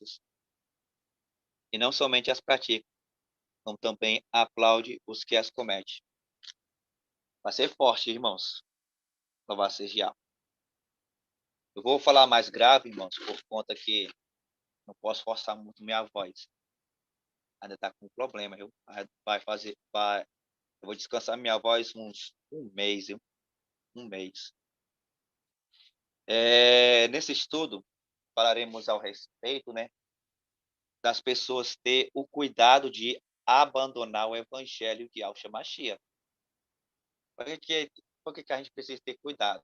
coisas, e não somente as pratica, como também aplaude os que as cometem. Vai ser forte, irmãos. Louvado seja Yahweh. Eu vou falar mais grave, irmãos, por conta que não posso forçar muito minha voz. Ainda está com problema, viu? Eu vou descansar minha voz uns um mês, viu? Um mês. Nesse estudo, falaremos ao respeito, né, das pessoas ter o cuidado de abandonar o evangelho de Yahshua Mashiach. Por que a gente precisa ter cuidado?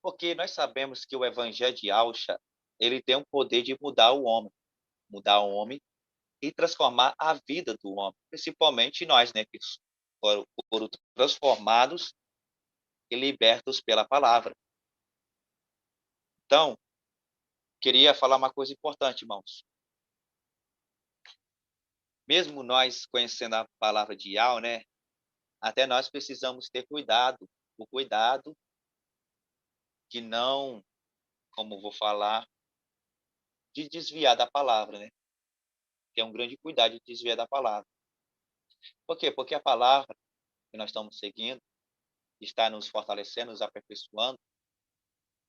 Porque nós sabemos que o evangelho de Yahshua, ele tem o poder de mudar o homem e transformar a vida do homem, principalmente nós, né, que foram transformados e libertos pela palavra. Então, queria falar uma coisa importante, irmãos. Mesmo nós conhecendo a palavra de Yahweh, né, até nós precisamos ter cuidado, o cuidado de não, como vou falar, de desviar da palavra, né? Que é um grande cuidado de desviar da palavra. Por quê? Porque a palavra que nós estamos seguindo está nos fortalecendo, nos aperfeiçoando,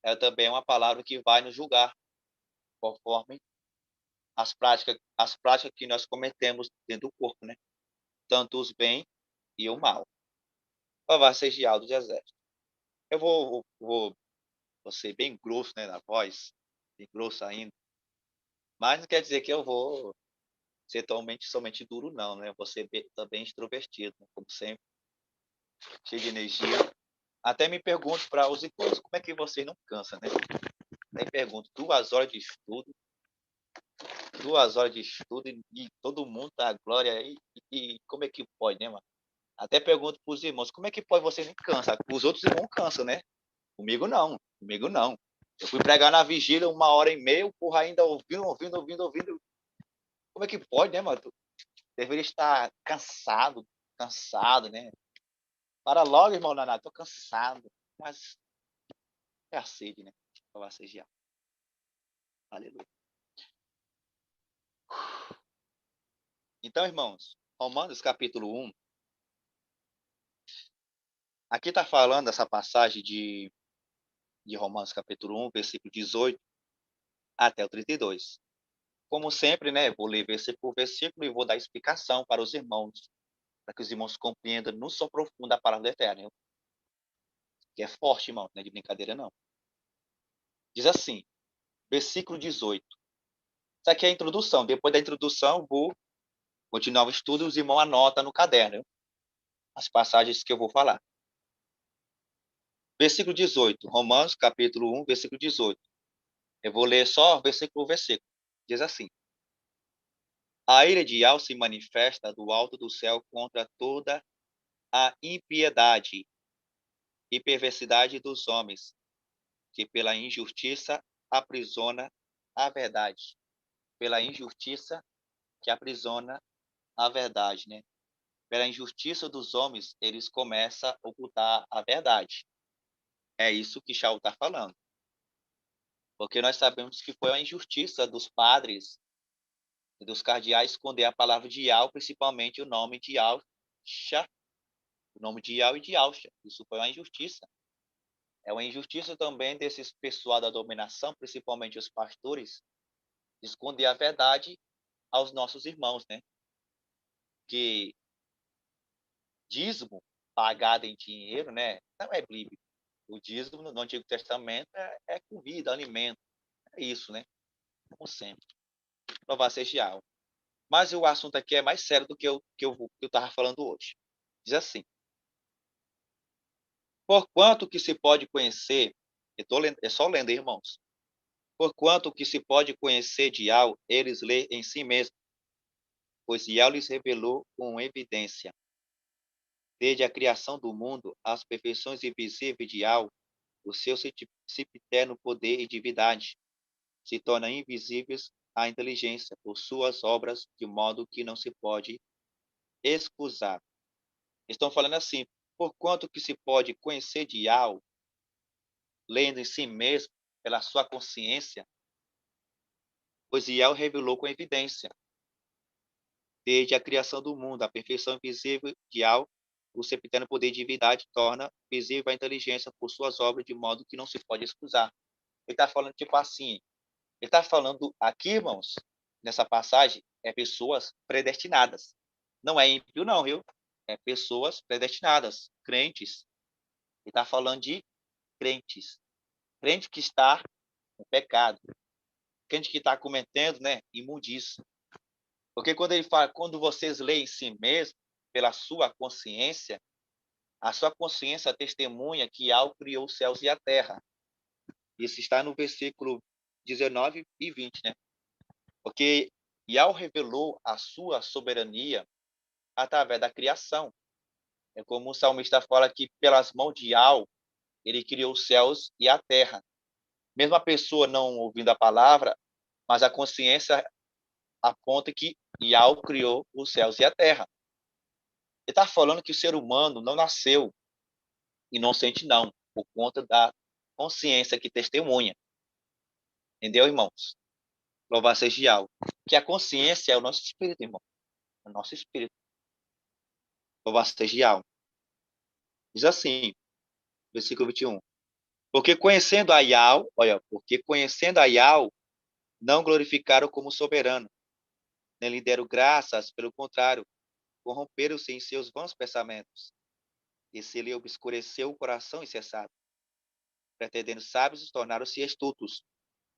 é também uma palavra que vai nos julgar conforme as práticas que nós cometemos dentro do corpo, né? Tanto os bem e o mal. Louvado seja Yahweh dos exércitos. Eu vou ser bem grosso, né, na voz, bem grosso ainda, mas não quer dizer que eu vou ser somente duro, não, né? Eu vou ser também extrovertido, né? Como sempre, cheio de energia. Até me pergunto para os idosos, como é que vocês não cansam, né? Até pergunto, 2 horas de estudo e todo mundo tá glória aí, e como é que pode, né, mano? Até pergunto para os irmãos, como é que pode vocês não cansar? Os outros irmãos cansam, né? Comigo não, comigo não. Eu fui pregar na vigília 1 hora e meia, o porra ainda ouvindo. Como é que pode, né, mano? Deveria estar cansado, né? Para logo, irmão Nanato, tô cansado. Mas é a sede, né? Louvado seja Yahweh. Aleluia. Então, irmãos, Romanos capítulo 1, aqui está falando essa passagem de Romanos capítulo 1, versículo 18 até o 32. Como sempre, né, vou ler versículo por versículo e vou dar explicação para os irmãos, para que os irmãos compreendam no som profundo a palavra do Eterno. Que é forte, irmão, não é de brincadeira, não. Diz assim, versículo 18. Isso aqui é a introdução. Depois da introdução, vou continuar o estudo e os irmãos anotam no caderno as passagens que eu vou falar. Versículo 18, Romanos, capítulo 1, versículo 18. Eu vou ler só versículo por versículo. Diz assim: A ira de Yahweh se manifesta do alto do céu contra toda a impiedade e perversidade dos homens, que pela injustiça aprisiona a verdade. Pela injustiça que aprisiona a verdade, né? Pela injustiça dos homens, eles começam a ocultar a verdade. É isso que Shaul está falando. Porque nós sabemos que foi a injustiça dos padres e dos cardeais esconder a palavra de Yahweh, principalmente o nome de Yahshua, o nome de Yahweh e de Yahshua. Isso foi uma injustiça. É uma injustiça também desses pessoal da dominação, principalmente os pastores, esconder a verdade aos nossos irmãos, né? Que dízimo pagado em dinheiro, né? Não é bíblico. O dízimo no Antigo Testamento é comida, alimento. É isso, né? Como sempre. Louvado seja Yahweh. Mas o assunto aqui é mais sério do que eu estava falando hoje. Diz assim: Porquanto que se pode conhecer, é só lendo, irmãos. Porquanto que se pode conhecer de Yahweh, eles lê em si mesmo, pois Yahweh lhes revelou com evidência. Desde a criação do mundo, as perfeições invisíveis de Yahweh, o seu sempiterno poder e divindade, se tornam invisíveis à inteligência por suas obras, de modo que não se pode excusar. Estão falando assim, porquanto que se pode conhecer de Yahweh, lendo em si mesmo, pela sua consciência, pois Yahweh revelou com evidência, desde a criação do mundo, a perfeição invisível de Yahweh, o sempiterno poder de divindade torna visível a inteligência por suas obras, de modo que não se pode excusar. Ele está falando tipo assim, ele está falando aqui, irmãos, nessa passagem, é pessoas predestinadas. Não é ímpio, não, viu? É pessoas predestinadas, crentes. Ele está falando de crentes. Crente que está no pecado. Crente que está cometendo, né, imundícia. Porque quando ele fala, quando vocês leem em si mesmo, pela sua consciência, a sua consciência testemunha que Yahweh criou os céus e a terra. Isso está no versículo 19 e 20, né? Porque Yahweh revelou a sua soberania através da criação. É como o salmista fala que pelas mãos de Yahweh, ele criou os céus e a terra. Mesmo a pessoa não ouvindo a palavra, mas a consciência aponta que Yahweh criou os céus e a terra. Ele está falando que o ser humano não nasceu inocente, não, por conta da consciência que testemunha. Entendeu, irmãos? Louvado seja Yahweh. Que a consciência é o nosso espírito, irmão. É o nosso espírito. Louvado seja Yahweh. Diz assim, versículo 21. Porque conhecendo a Yahweh, olha, porque conhecendo a Yahweh, não glorificaram como soberano, nem lhe deram graças, pelo contrário, corromperam-se em seus vãos pensamentos, e se lhe obscureceu o coração insensato, pretendendo sábios, tornaram-se estultos,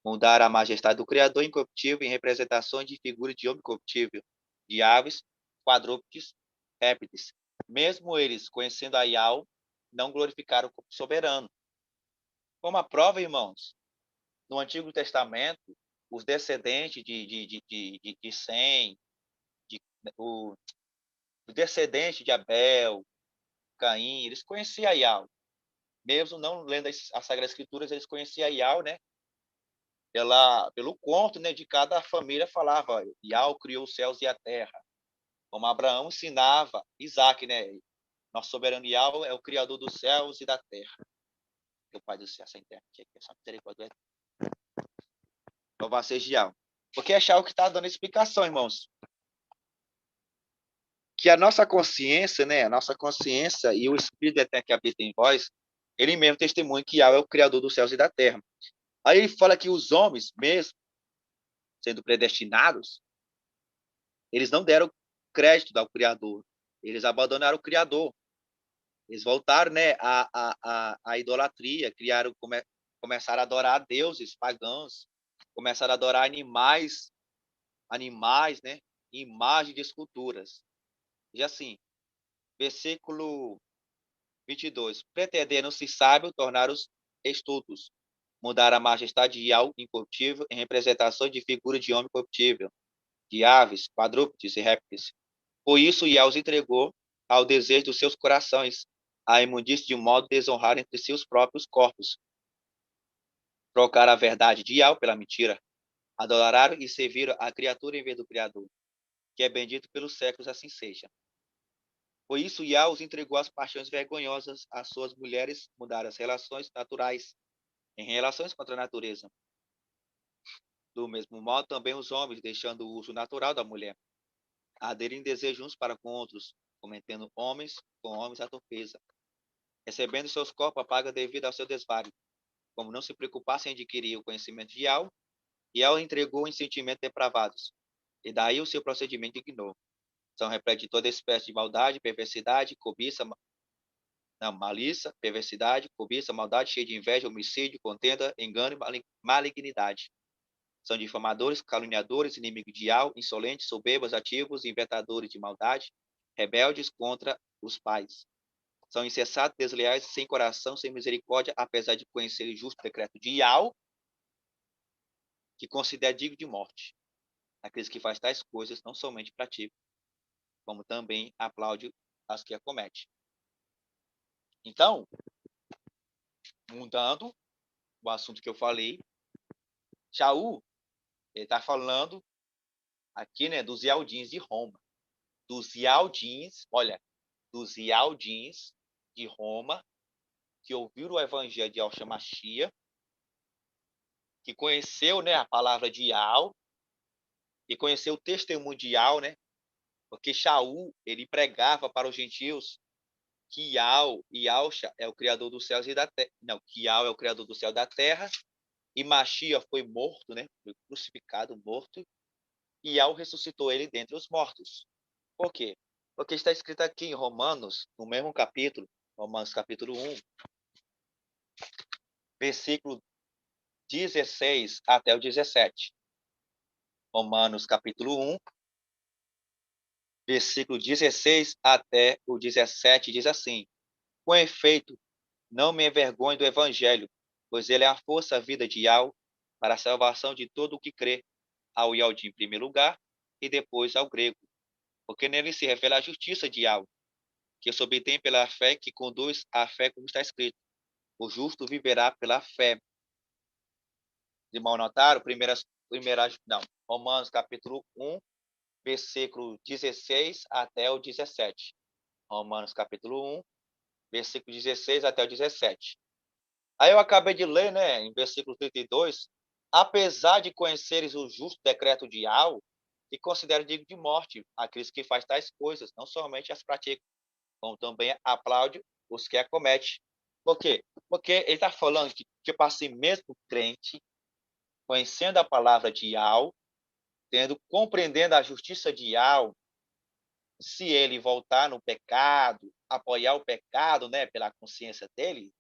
mudaram a majestade do Criador incorruptível em representações de figura de homem corruptível, de aves, quadrúpedes, répteis. Mesmo eles, conhecendo a Yahweh, não glorificaram como soberano. Como a prova, irmãos, no Antigo Testamento, os descendentes de Sem, de, o, os descendentes de Abel, Caim, eles conheciam a Yahweh. Mesmo não lendo as Sagradas Escrituras, eles conheciam a Yahweh, né? Pelo conto, né, de cada família falava, Yahweh criou os céus e a terra. Como Abraão ensinava Isaac, né? Nosso soberano Yahweh é o criador dos céus e da terra. Meu Pai do céu, essa internet aqui, essa misericórdia. Louvado seja Yahweh. Porque é Yahweh que está dando explicação, irmãos. Que a nossa consciência, né? A nossa consciência e o Espírito eterno que habita em vós, ele mesmo testemunha que Yahweh é o criador dos céus e da terra. Aí ele fala que os homens, mesmo sendo predestinados, eles não deram crédito ao Criador. Eles abandonaram o Criador. Eles voltaram, né, à idolatria, começaram a adorar deuses pagãos, começaram a adorar animais, né, imagens de esculturas. E assim, versículo 22. Pretendendo-se sábios, tornaram-os estultos. Mudaram a majestade de algo incorruptível em representação de figura de homem corruptível, de aves, quadrúpedes e répteis. Por isso, Yah os entregou ao desejo dos seus corações, a imundície de modo desonrar entre si os próprios corpos. Trocaram a verdade de Yah pela mentira. Adoraram e serviram a criatura em vez do Criador, que é bendito pelos séculos, assim seja. Por isso, Yah os entregou às paixões vergonhosas, às suas mulheres mudaram as relações naturais em relações contra a natureza. Do mesmo modo, também os homens, deixando o uso natural da mulher, aderem desejos uns para com outros, cometendo homens com homens a torpeza, recebendo seus corpos a paga devido ao seu desvario. Como não se preocupassem em adquirir o conhecimento de Yahweh, Yahweh entregou em sentimentos depravados, e daí o seu procedimento ignorou. São repletos de toda espécie de maldade, perversidade, cobiça, malícia, perversidade, cobiça, maldade, cheia de inveja, homicídio, contenda, engano e malignidade. São difamadores, caluniadores, inimigos de Yahweh, insolentes, soberbos, ativos, inventadores de maldade, rebeldes contra os pais. São insensatos, desleais, sem coração, sem misericórdia, apesar de conhecer o justo decreto de Yahweh, que considera digno de morte. Aqueles que fazem tais coisas não somente praticam, como também aplaude as que a cometem. Então, mudando o assunto que eu falei, Shaul, ele está falando aqui, né, dos Ialdins de Roma. Dos Ialdins, olha, dos Ialdins de Roma, que ouviram o evangelho de Yahshua Mashiach, que conheceu, né, a palavra de Yahweh, e conheceu o testemunho mundial, né? Porque Shaul, ele pregava para os gentios que Yahusha é o criador dos céus e da terra. Não, que Yah é o criador do céu e da terra, e Mashiach foi morto, né? Foi crucificado, morto, e Yah ressuscitou ele dentre os mortos. Por quê? Porque está escrito aqui em Romanos, no mesmo capítulo, Romanos capítulo 1, versículo 16 até o 17. Romanos capítulo 1, versículo 16 até o 17, diz assim: Com efeito, não me envergonho do evangelho, pois ele é a força, a vida de Yah para a salvação de todo o que crê, ao Yaldim em primeiro lugar e depois ao grego, porque nele se revela a justiça de Yah, que se obtém pela fé, que conduz à fé, como está escrito: o justo viverá pela fé. De mal notaram, Romanos capítulo 1, versículo 16 até o 17. Romanos capítulo 1, versículo 16 até o 17. Aí eu acabei de ler, né, em versículo 32, apesar de conheceres o justo decreto de Yah, que considera digno de morte aqueles que fazem tais coisas, não somente as praticam, como também aplaude os que a cometem. Por quê? Porque ele está falando que, tipo assim, mesmo crente, conhecendo a palavra de Yah, compreendendo a justiça de Yah, se ele voltar no pecado, apoiar o pecado, né, pela consciência dele,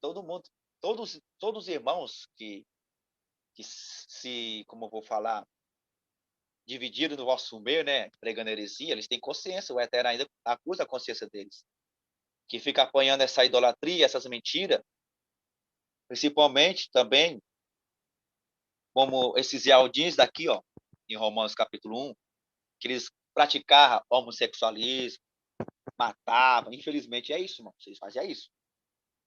todo mundo, todos os irmãos que se, como eu vou falar, dividiram no vosso meio, né, pregando heresia, eles têm consciência, o Eterno ainda acusa a consciência deles, que fica apanhando essa idolatria, essas mentiras, principalmente também, como esses Yaldins daqui, ó, em Romanos capítulo 1, que eles praticavam homossexualismo, matavam, infelizmente é isso, irmão, vocês faziam isso.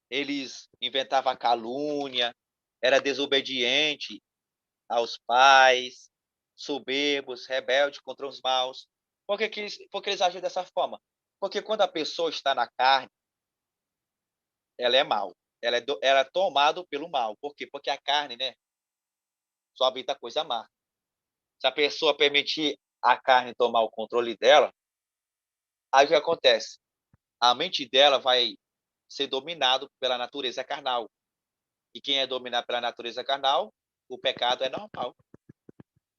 Eles inventavam calúnia, era desobediente aos pais, soberbos, rebeldes contra os maus. Por que eles agem dessa forma? Porque quando a pessoa está na carne, ela é mal. Ela é tomada pelo mal. Por quê? Porque a carne, né, só habita coisa má. Se a pessoa permitir a carne tomar o controle dela, aí o que acontece? A mente dela vai ser dominado pela natureza carnal. E quem é dominado pela natureza carnal, o pecado é normal.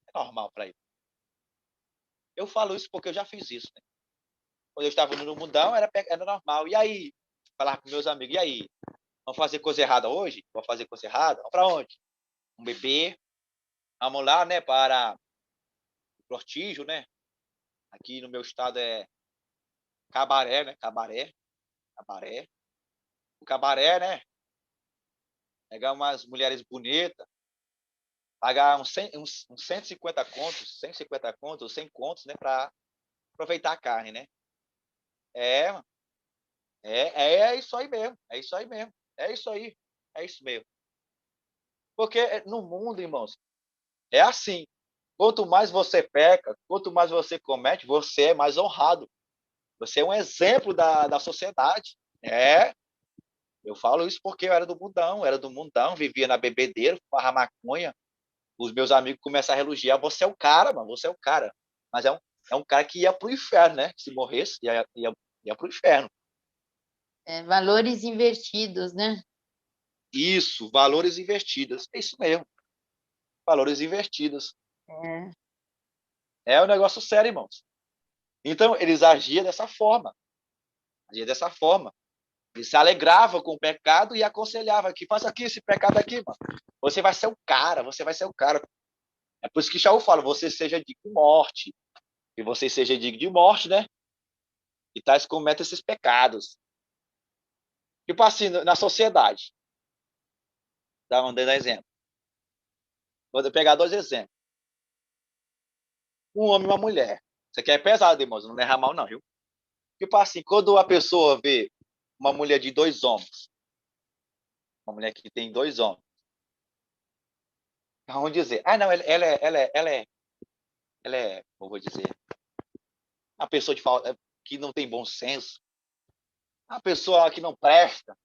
É normal para ele. Eu falo isso porque eu já fiz isso, né? Quando eu estava no mundão, era normal. E aí? Falar com meus amigos, e aí? Vamos fazer coisa errada hoje? Vamos fazer coisa errada? Vamos para onde? Vamos beber. Vamos lá, né, para o Prostígio, né? Aqui no meu estado é cabaré, né? Cabaré. O cabaré, né? Pegar umas mulheres bonitas, pagar uns 150 contos, 150 contos, 100 contos, né, para aproveitar a carne, né? É, mano. É isso aí mesmo. É isso aí mesmo. É isso aí. É isso mesmo. Porque no mundo, irmãos, é assim. Quanto mais você peca, quanto mais você comete, você é mais honrado. Você é um exemplo da sociedade. É, eu falo isso porque eu era do mundão, vivia na bebedeira, fumava maconha. Os meus amigos começaram a elogiar, você é o cara, mano, você é o cara. Mas é um cara que ia pro inferno, né? Se morresse, ia pro inferno. Valores invertidos, né? Isso, valores invertidos. É isso mesmo, valores invertidos. É. É um negócio sério, irmãos. Então, eles agiam dessa forma. Agia dessa forma. Ele se alegrava com o pecado e aconselhava que faça aqui esse pecado aqui, mano. Você vai ser o cara, você vai ser o cara. É por isso que Shaul fala, você seja digno de morte. E você seja digno de morte, né? E tais cometa esses pecados. Tipo assim, na sociedade. Dando exemplo. Vou pegar dois exemplos. Um homem e uma mulher. Isso aqui é pesado, irmãos. Não leva mal, não, viu? Tipo assim, quando a pessoa vê uma mulher de dois homens, uma mulher que tem dois homens, vamos dizer, não, como vou dizer, uma pessoa que não tem bom senso, uma pessoa que não presta,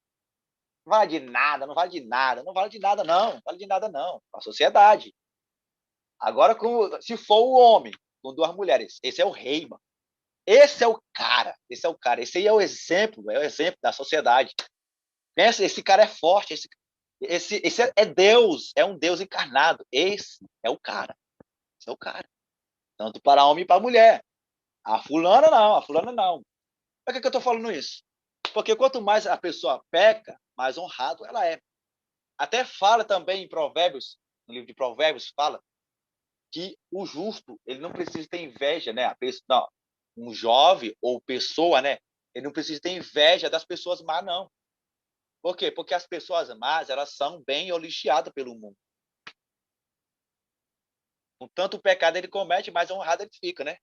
não vale de nada, não vale de nada, não vale de nada, não, não vale de nada, não, para a sociedade. Agora, se for o homem com duas mulheres, esse é o rei, mano. Esse é o cara. Esse é o cara. Esse aí é o exemplo da sociedade. Pensa, esse cara é forte. Esse é Deus. É um Deus encarnado. Esse é o cara. Esse é o cara. Tanto para homem e para mulher. A fulana não. A fulana não. Por que eu estou falando isso? Porque quanto mais a pessoa peca, mais honrado ela é. Até fala também em Provérbios, no livro de Provérbios, fala que o justo, ele não precisa ter inveja, né? Não, um jovem ou pessoa, né? Ele não precisa ter inveja das pessoas más, não. Por quê? Porque as pessoas más, elas são bem olixiadas pelo mundo. Com tanto pecado ele comete, mais honrado ele fica, né?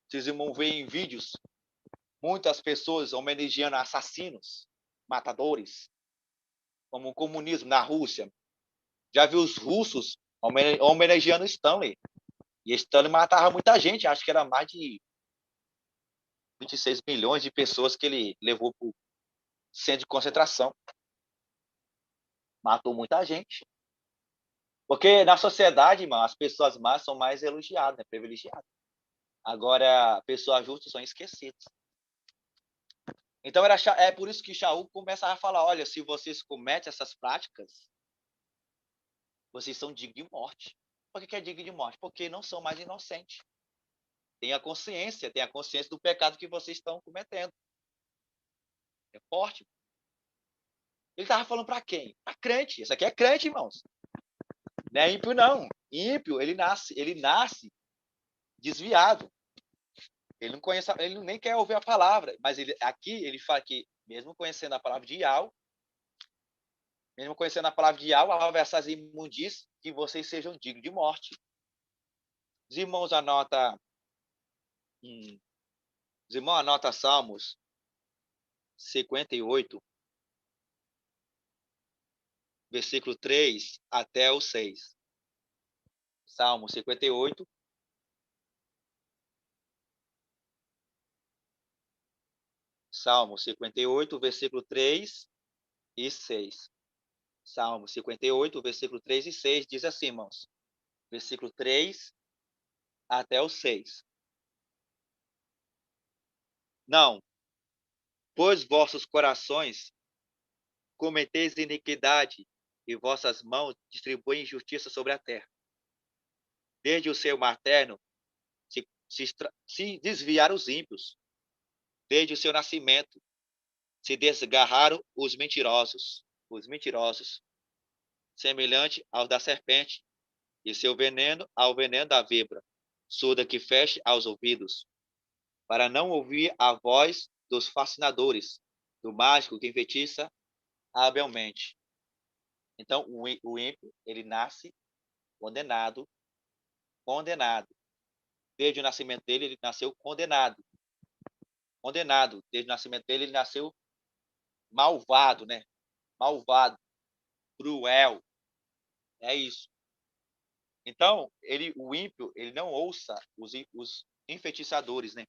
Vocês vão ver em vídeos muitas pessoas homenageando assassinos, matadores, como o comunismo na Rússia. Já viu os russos homenageando Stalin. E Stalin matava muita gente, acho que era mais de 26 milhões de pessoas que ele levou para o centro de concentração. Matou muita gente. Porque na sociedade, irmão, as pessoas más são mais elogiadas, né? Privilegiadas. Agora, pessoas justas são esquecidas. Então, é por isso que Shaul começa a falar, olha, se vocês cometem essas práticas, vocês são dignos de morte. Por que é digno de morte? Porque não são mais inocentes. Tem a consciência do pecado que vocês estão cometendo. É forte. Ele estava falando para quem? Para crente. Isso aqui é crente, irmãos. Não é ímpio, não. Ímpio, ele nasce desviado. Ele não conhece, ele nem quer ouvir a palavra, mas aqui ele fala que, mesmo conhecendo a palavra de Yahweh, ao essas imundícias, que vocês sejam dignos de morte. Os irmãos anota Salmos 58, versículo 3 até o 6. Salmo 58. Salmo 58, versículo 3 e 6. Salmo 58, versículo 3 e 6 diz assim, irmãos. Versículo 3 até o 6. Não, pois vossos corações cometeis iniquidade e vossas mãos distribuem injustiça sobre a terra. Desde o seu materno se desviaram os ímpios. Desde o seu nascimento se desgarraram os mentirosos, semelhante aos da serpente, e seu veneno ao veneno da víbora, surda que feche aos ouvidos, para não ouvir a voz dos fascinadores, do mágico que enfeitiça habilmente. Então, o ímpio, ele nasce condenado. Desde o nascimento dele, ele nasceu condenado. Desde o nascimento dele, ele nasceu malvado, né? Malvado, cruel. É isso. Então, o ímpio, ele não ouça os enfeitiçadores, né?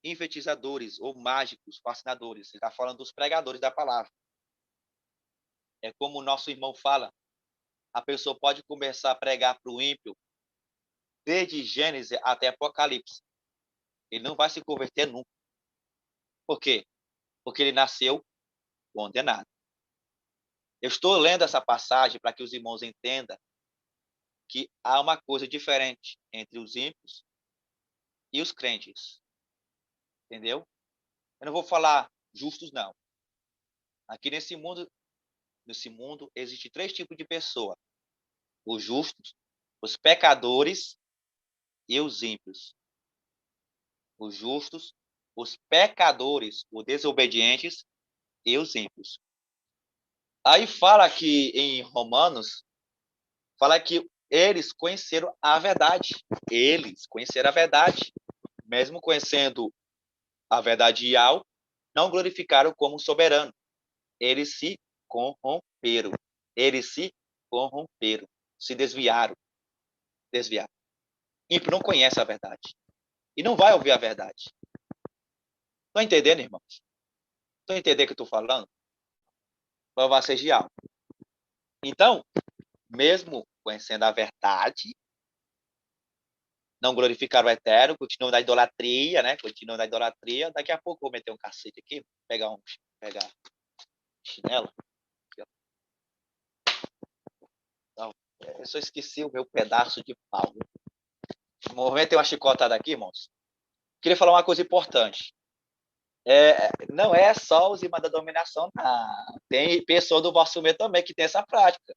Enfeitiçadores ou mágicos, fascinadores. Ele está falando dos pregadores da palavra. É como o nosso irmão fala, a pessoa pode começar a pregar para o ímpio desde Gênesis até Apocalipse. Ele não vai se converter nunca. Por quê? Porque ele nasceu condenado. Eu estou lendo essa passagem para que os irmãos entendam que há uma coisa diferente entre os ímpios e os crentes. Entendeu? Eu não vou falar justos, não. Aqui nesse mundo existem três tipos de pessoa: os justos, os pecadores e os ímpios. Os justos, os pecadores, os desobedientes e os ímpios. Aí fala aqui em Romanos, fala que eles conheceram a verdade. Eles conheceram a verdade. Mesmo conhecendo a verdade de Yahweh, não glorificaram como soberano. Eles se corromperam. Se desviaram. Ímpio não conhece a verdade. E não vai ouvir a verdade. Estão entendendo, irmãos? Estão entendendo o que eu estou falando? Vai ser de algo. Então, mesmo conhecendo a verdade, não glorificaram o Eterno, continuam na idolatria, né? Continuam na idolatria. Daqui a pouco eu vou meter um cacete aqui, pegar chinelo. Não, eu só esqueci o meu pedaço de pau. No momento tem uma chicotada aqui, irmãos. Queria falar uma coisa importante. Não é só os irmãos da dominação, não. Tem pessoa do vosso meio também que tem essa prática.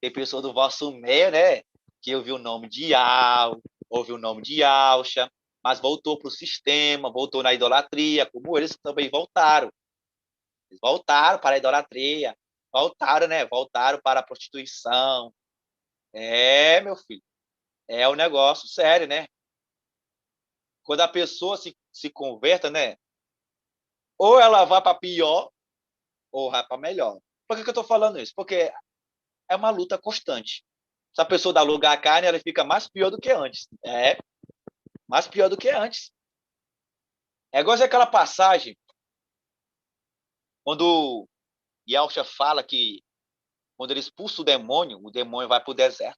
Tem pessoa do vosso meio, né? Que ouviu o nome de Al, ouviu o nome de Alcha, mas voltou para o sistema, voltou na idolatria, como eles também voltaram. Eles voltaram para a idolatria, voltaram, né? Voltaram para a prostituição. Meu filho, é um negócio sério, né? Quando a pessoa se converta, né? Ou ela vai para pior, ou vai para melhor. Por que eu estou falando isso? Porque é uma luta constante. Se a pessoa dá lugar à carne, ela fica mais pior do que antes. Mais pior do que antes. É igual aquela passagem quando Yahshua fala que quando ele expulsa o demônio vai para o deserto.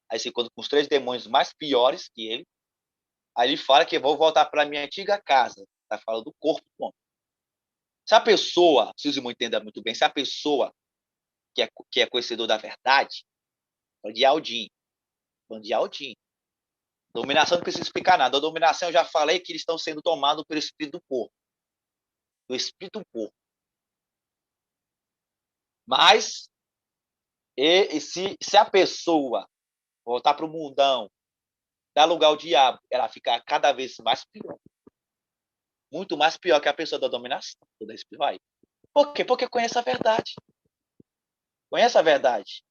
Aí se encontra com os 3 demônios mais piores que ele. Aí ele fala que vou voltar para a minha antiga casa. Está falando do corpo do homem. Se a pessoa, se os irmãos entendam muito bem, se a pessoa que é conhecedor da verdade, de Aldim, dominação não precisa explicar nada. A dominação eu já falei que eles estão sendo tomados pelo espírito do porco. Do espírito do porco. Mas, se a pessoa voltar para o mundão, dar lugar ao diabo, ela fica cada vez mais pior. Muito mais pior que a pessoa da dominação, toda espiritual. Por quê? Porque conhece a verdade. Conhece a verdade.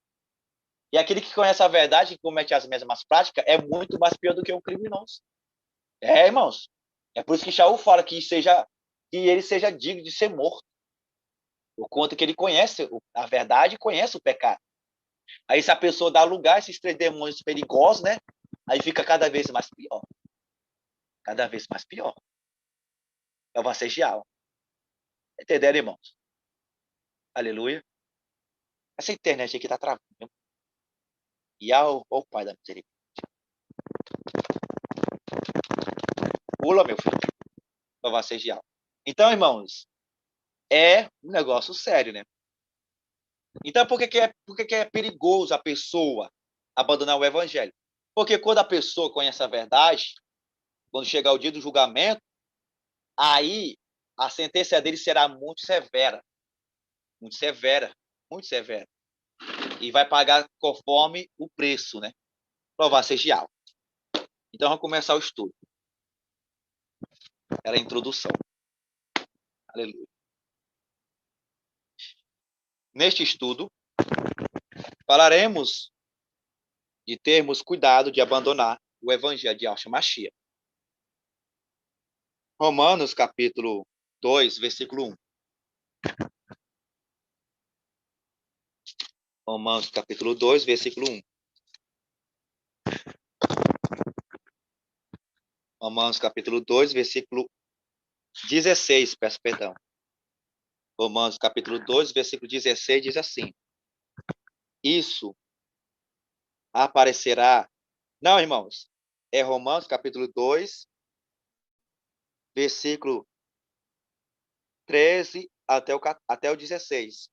E aquele que conhece a verdade e comete as mesmas práticas é muito mais pior do que um criminoso. Irmãos. É por isso que Shaul fala que ele seja digno de ser morto. Por conta que ele conhece a verdade e conhece o pecado. Aí se a pessoa dá lugar a esses 3 demônios perigosos, né? Aí fica cada vez mais pior. Cada vez mais pior. É o assegial. Entenderam, irmãos? Aleluia. Essa internet aqui tá travando. E ao Pai da misericórdia. Pula, meu filho. É o assegial. Então, irmãos, é um negócio sério, né? Então, por que é perigoso a pessoa abandonar o evangelho? Porque quando a pessoa conhece a verdade, quando chegar o dia do julgamento, aí a sentença dele será muito severa. Muito severa. Muito severa. E vai pagar conforme o preço, né? Provar seja algo. Então, vamos começar o estudo. Era a introdução. Aleluia. Neste estudo, falaremos de termos cuidado de abandonar o evangelho de Yahshua Mashiach. Romanos, capítulo 2, versículo 1. Romanos, capítulo 2, versículo 1. Romanos, capítulo 2, versículo 16, peço perdão. Romanos, capítulo 2, versículo 16, diz assim: Isso aparecerá... Não, irmãos. É Romanos, capítulo 2, versículo 13 até o 16.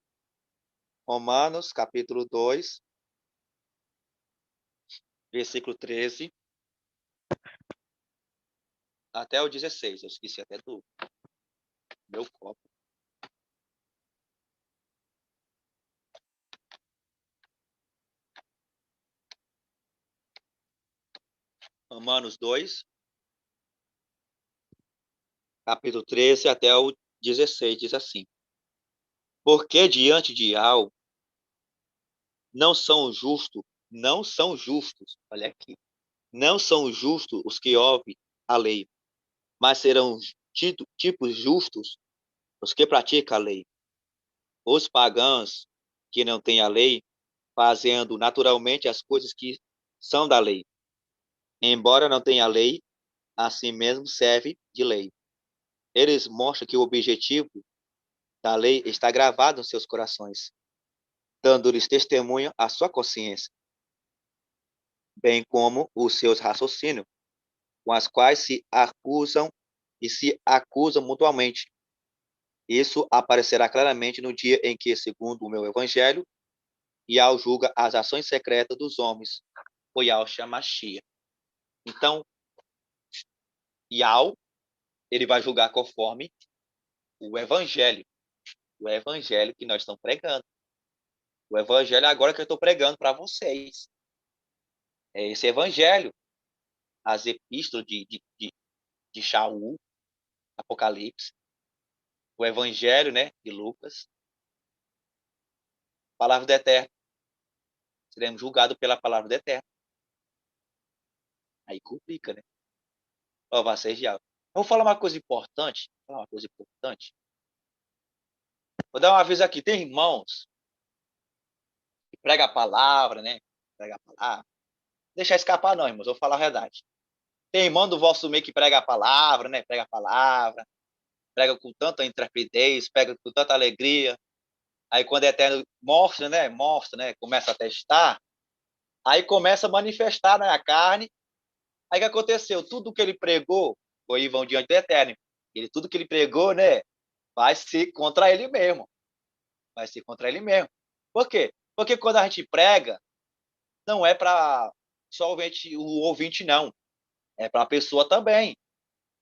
Romanos, capítulo 2, versículo 13 até o 16. Eu esqueci até do meu copo. Romanos 2, capítulo 13 até o 16, diz assim: Porque diante de Al não são justos, olha aqui, não são justos os que ouvem a lei, mas serão tipos justos os que praticam a lei. Os pagãos que não têm a lei, fazendo naturalmente as coisas que são da lei. Embora não tenha lei, assim mesmo serve de lei. Eles mostram que o objetivo da lei está gravado nos seus corações. dando-lhes testemunho à sua consciência, bem como os seus raciocínios, com as quais se acusam e se acusam mutuamente. Isso aparecerá claramente no dia em que, segundo o meu evangelho, Yahweh julga as ações secretas dos homens, o Yahshua Mashiach. Então, Yahweh, ele vai julgar conforme o evangelho que nós estamos pregando. O evangelho agora que eu estou pregando para vocês. É esse evangelho, as epístolas de Shaul, Apocalipse, o evangelho, né, de Lucas, palavra do Eterno. Seremos julgados pela palavra do Eterno. Aí complica, né? Louvado seja Yahweh. Eu vou falar uma coisa importante. Vou dar um aviso aqui. Tem irmãos que pregam a palavra, né? Prega a palavra. Deixa escapar não, irmãos. Eu vou falar a verdade. Tem irmão do vosso meio que prega a palavra, né? Prega a palavra. Prega com tanta intrepidez, prega com tanta alegria. Aí quando é eterno mostra, né? Começa a testar. Aí começa a manifestar, né, a carne. Aí o que aconteceu? Tudo que ele pregou, foi vão diante do eterno. Tudo que ele pregou, né? Vai ser contra ele mesmo. Vai ser contra ele mesmo. Por quê? Porque quando a gente prega, não é para só o ouvinte, não. É para a pessoa também.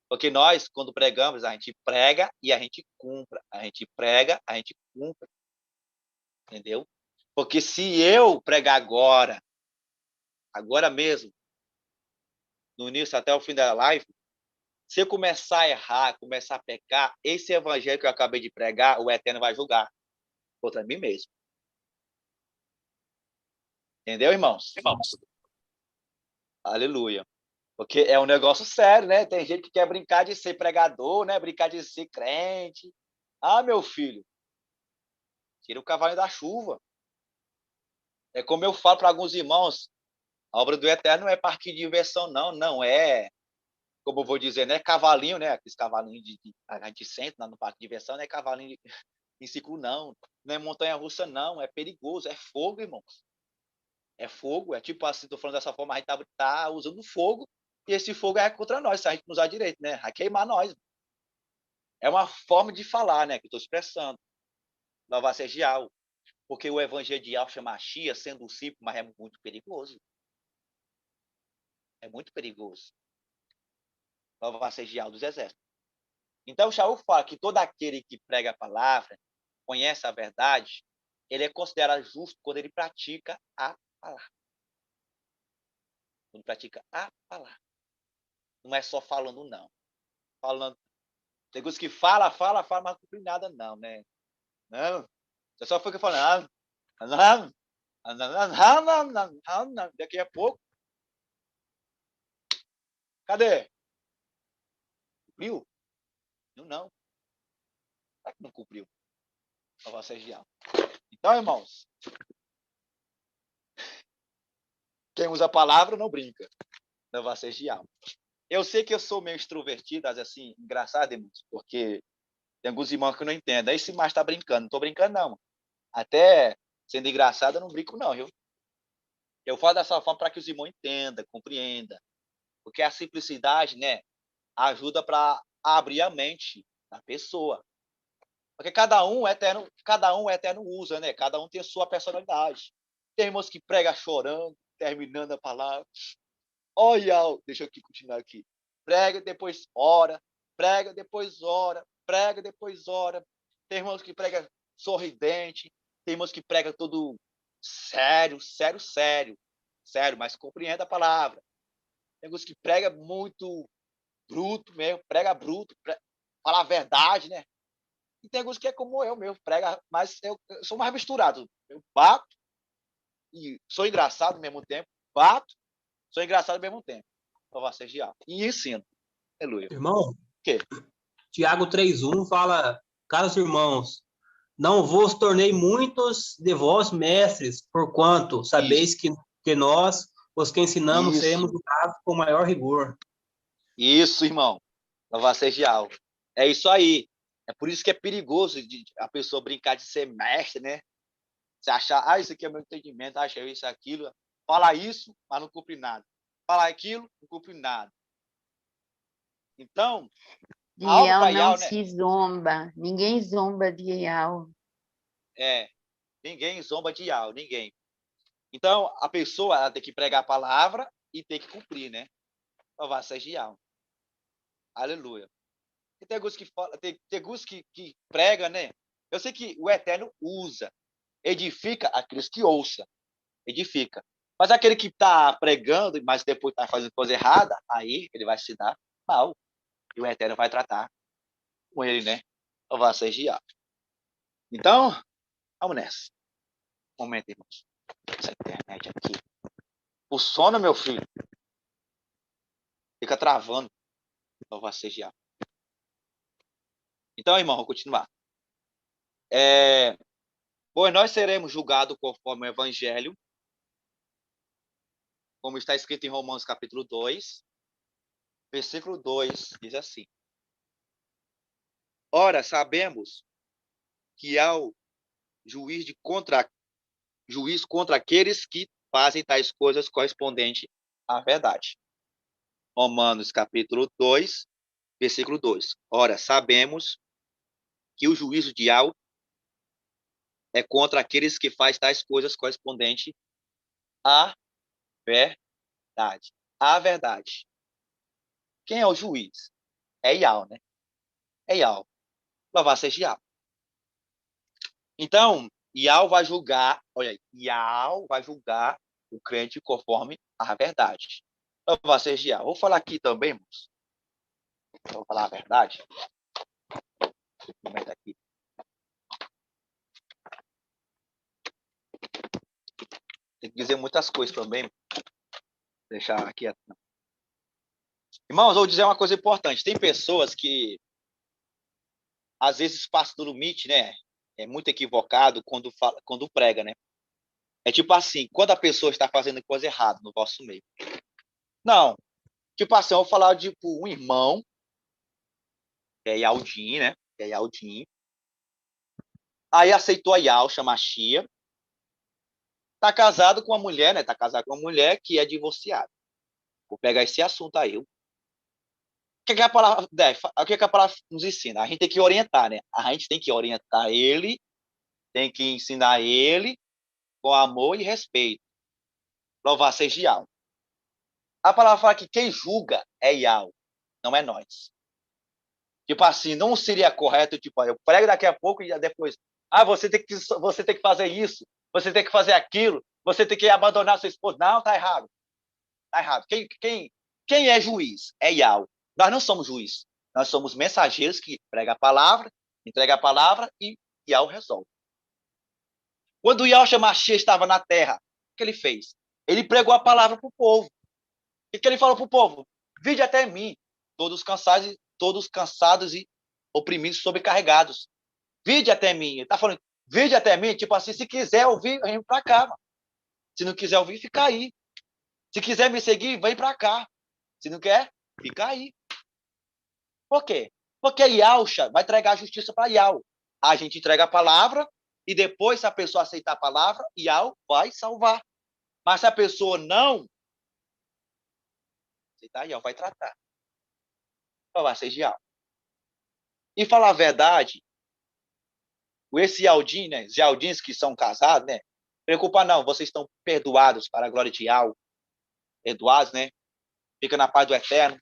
Porque nós, quando pregamos, a gente prega e a gente cumpre. A gente prega, a gente cumpre. Entendeu? Porque se eu pregar agora mesmo, no início até o fim da live, se eu começar a errar, começar a pecar, esse evangelho que eu acabei de pregar, o Eterno vai julgar contra mim mesmo. Entendeu, irmãos? Irmãos. Aleluia. Porque é um negócio sério, né? Tem gente que quer brincar de ser pregador, né? Brincar de ser crente. Ah, meu filho, tira o cavalo da chuva. É como eu falo para alguns irmãos, a obra do Eterno não é parque de diversão, não. Não é, como eu vou dizer, né? Cavalinho, né? Aqueles cavalinhos a gente senta no parque de diversão, não é cavalinho em ciclo, não. Não é montanha-russa, não. É perigoso, é fogo, irmãos. É fogo, é tipo assim, estou falando dessa forma, a gente tá usando fogo, e esse fogo é contra nós, se a gente não usar direito, né? Vai queimar nós. É uma forma de falar, né? Que estou expressando. Louvado seja Yahweh. Porque o evangelho de Yahshua Mashiach, sendo simples, mas é muito perigoso. É muito perigoso. Louvado seja Yahweh dos exércitos. Então, o Shaul fala que todo aquele que prega a palavra, conhece a verdade, ele é considerado justo quando ele pratica a palavra. Quando pratica a palavra. Não é só falando, não. Falando. Tem coisas que fala, mas não cumpre nada, não, né? Não. Você só fica falando. Daqui a pouco. Cadê? Cumpriu? Não. Será que não cumpriu? Para vocês de alma. Então, irmãos, quem usa a palavra não brinca. Para vocês de alma. Eu sei que eu sou meio extrovertido, assim, engraçado, irmãos, porque tem alguns irmãos que não entendem. Aí esse mais está brincando. Não estou brincando, não. Até sendo engraçado, eu não brinco, não, viu? Eu falo dessa forma para que os irmãos entendam, compreendam. Porque a simplicidade, né, ajuda para abrir a mente da pessoa. Porque cada um eterno usa, né? Cada um tem a sua personalidade. Tem irmãos que prega chorando, terminando a palavra. Olha, deixa eu aqui continuar aqui. Prega, depois ora, prega, depois ora, prega, depois ora. Tem irmãos que prega sorridente, tem irmãos que prega todo sério, mas compreenda a palavra. Tem irmãos que prega muito bruto mesmo, prega bruto, fala a verdade, né? E tem alguns que é como eu mesmo, prega, mas eu sou mais misturado. Eu bato e sou engraçado ao mesmo tempo, bato, sou engraçado ao mesmo tempo. Louvado seja Yahweh. E ensino. Aleluia. Irmão, O quê? Tiago 3:1 fala: caros irmãos, não vos tornei muitos de vós mestres, porquanto sabeis Isso. que nós, os que ensinamos, seremos Isso. julgados com maior rigor. Isso, irmão. Louvado seja Yahweh. É isso aí. É por isso que é perigoso a pessoa brincar de ser mestre, né? Você achar, isso aqui é meu entendimento, acha isso, aquilo. Falar isso, mas não cumpre nada. Falar aquilo, não cumpre nada. Então, De algo Iau para não Iau, né? se zomba. Ninguém zomba de Iau. Ninguém zomba de Iau, ninguém. Então, a pessoa ela tem que pregar a palavra e tem que cumprir, né? Louvado seja Iau. Aleluia. E tem alguns que fala, tem alguns que prega, né? Eu sei que o Eterno usa, edifica aqueles que ouça, edifica. Mas aquele que está pregando, mas depois está fazendo coisa errada, aí ele vai se dar mal. E o Eterno vai tratar com ele, né? Louvado seja Yahweh. Então, vamos nessa. Um momento, irmãos. Essa internet aqui. O sono, meu filho, fica travando. Louvado seja Yahweh. Então, irmão, vou continuar. Pois nós seremos julgados conforme o Evangelho, como está escrito em Romanos capítulo 2, versículo 2, diz assim: Ora, sabemos que há o juiz contra aqueles que fazem tais coisas correspondentes à verdade. Romanos capítulo 2, versículo 2. Ora, sabemos que o juízo de Al é contra aqueles que fazem tais coisas correspondentes à verdade. A verdade. Quem é o juiz? É Ial, né? É Ial. Louvado seja Ial. Então, Ial vai julgar, olha aí, Ial vai julgar o crente conforme a verdade. Louvado seja Ial. Vou falar aqui também, irmãos. Vou falar a verdade. Comenta aqui. Tem que dizer muitas coisas também. Deixar aqui. Irmãos, vou dizer uma coisa importante. Tem pessoas que às vezes passam do limite, né? É muito equivocado quando prega, né? É tipo assim, quando a pessoa está fazendo coisa errada no vosso meio. Não. Tipo assim, eu vou falar de um irmão, que é Yaldin, né? Que é Yaldin. Aí aceitou a Yal, chama Xia. Tá casado com uma mulher, né? Tá casado com uma mulher que é divorciada. Vou pegar esse assunto aí. O que a palavra, o que a palavra nos ensina? A gente tem que orientar, né? A gente tem que orientar ele, tem que ensinar ele com amor e respeito. Louvar seja Yahweh. A palavra fala que quem julga é Yahweh, não é nós. Tipo assim, não seria correto, tipo, eu prego daqui a pouco e depois, você tem que fazer isso, você tem que fazer aquilo, você tem que abandonar sua esposa. Não, tá errado. Tá errado. Quem é juiz? É Yahweh. Nós não somos juiz. Nós somos mensageiros que pregam a palavra, entregam a palavra e Yahweh resolve. Quando Yahshua Mashiach estava na terra, o que ele fez? Ele pregou a palavra para o povo. O que ele falou para o povo? Vinde até mim, todos cansados e oprimidos, sobrecarregados. Vinde até mim. Ele está falando, vinde até mim, tipo assim, se quiser ouvir, vem para cá. Mano. Se não quiser ouvir, fica aí. Se quiser me seguir, vem para cá. Se não quer, fica aí. Por quê? Porque Yahshua vai entregar a justiça para Yahweh. A gente entrega a palavra e depois, se a pessoa aceitar a palavra, Yahweh vai salvar. Mas se a pessoa não aceitar, Yahweh vai tratar. Vai ser Yahweh. E falar a verdade, esse Yaldin, né? Os Yaldins que são casados, né? Preocupa não, vocês estão perdoados para a glória de Yahweh. Perdoados, né? Fica na paz do Eterno.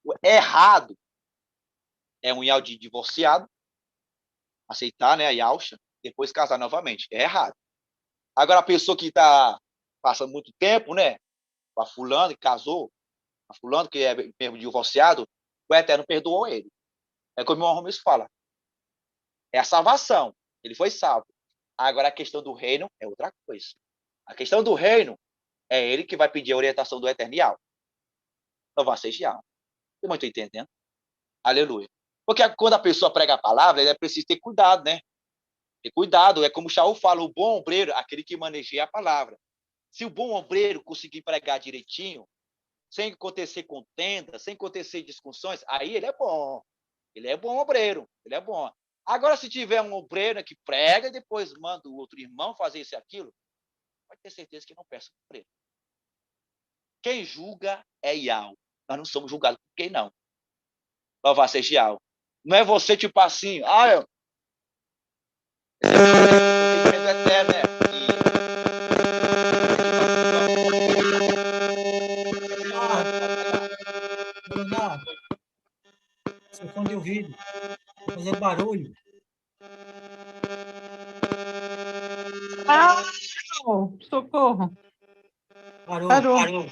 O errado é um Yaldin divorciado, aceitar, né, a Yahshua, depois casar novamente. É errado. Agora, a pessoa que está passando muito tempo, né, com a fulano que casou, a fulano que é mesmo divorciado, o Eterno perdoou ele. É como o irmão Romeu fala. É a salvação. Ele foi salvo. Agora, a questão do reino é outra coisa. A questão do reino é ele que vai pedir a orientação do Eterno. Louvado seja Yahweh. Eu não estou entendendo. Aleluia. Porque quando a pessoa prega a palavra, ele é preciso ter cuidado, né? Ter cuidado. É como o Shaul fala, o bom obreiro, aquele que maneja a palavra. Se o bom obreiro conseguir pregar direitinho, sem acontecer contenda, sem acontecer discussões, aí ele é bom. Ele é bom obreiro. Ele é bom. Agora, se tiver um obreiro que prega e depois manda o outro irmão fazer isso e aquilo, pode ter certeza que não peça obreiro. Quem julga é Yahweh. Nós não somos julgados por quem não. Louvado seja Yahweh. Não é você, tipo assim, eu tenho medo eterno, né? Leonardo, seu fone de ouvido, tá fazendo barulho. Ah, socorro. Parou. Parou.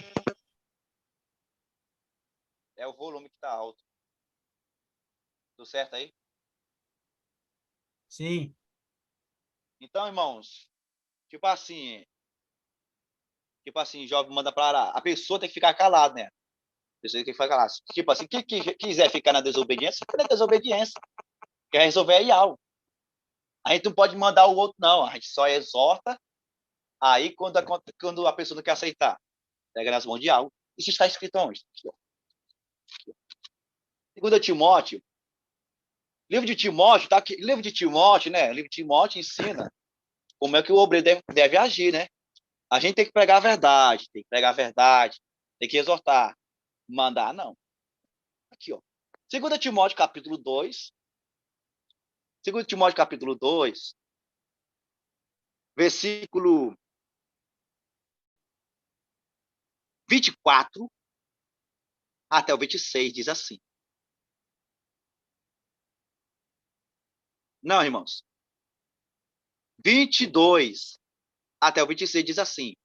É o volume que está alto. Tudo certo aí? Sim. Então, irmãos, tipo assim, jovem manda para a pessoa tem que ficar calada, né? A pessoa tem que ficar calada. Tipo assim, quem quiser ficar na desobediência, fica na desobediência. Quer resolver é Yahweh. A gente não pode mandar o outro, não. A gente só exorta. Aí, quando a pessoa não quer aceitar, pega nas mãos de Yahweh. Isso está escrito onde? Segundo Timóteo. Livro de Timóteo, tá aqui. Livro de Timóteo, né? Livro de Timóteo ensina como é que o obreiro deve agir, né? A gente tem que pregar a verdade, tem que exortar. Mandar, não. Aqui, ó. 2 Timóteo, capítulo 2. 2 Timóteo, capítulo 2, versículo 24 até o 26, diz assim. Não, irmãos. 22 até o 26 diz assim.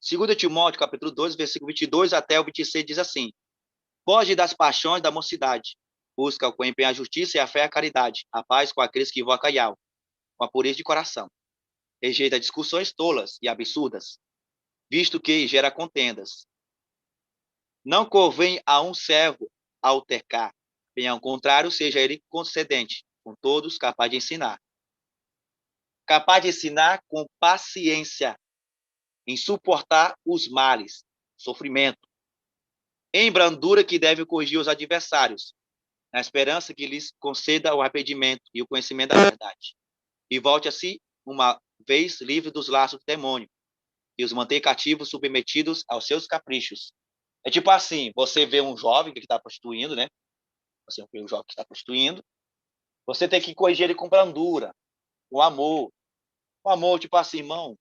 2 Timóteo, capítulo 2, versículo 22 até o 26 diz assim. Foge das paixões da mocidade. Busca com empenho a justiça e a fé e a caridade. A paz com aqueles que invocam Yahweh, com a pureza de coração. Rejeita discussões tolas e absurdas, visto que gera contendas. Não convém a um servo altercar, bem ao contrário, seja ele concedente, com todos capaz de ensinar. Capaz de ensinar com paciência, em suportar os males, sofrimento, em brandura que deve corrigir os adversários, na esperança que lhes conceda o arrependimento e o conhecimento da verdade, e volte a si uma vez livre dos laços do demônio, e os mantém cativos, submetidos aos seus caprichos. É tipo assim, você vê um jovem que está prostituindo, né? Você vê um jovem que está prostituindo, você tem que corrigir ele com brandura, com amor. Com amor, tipo assim, irmão,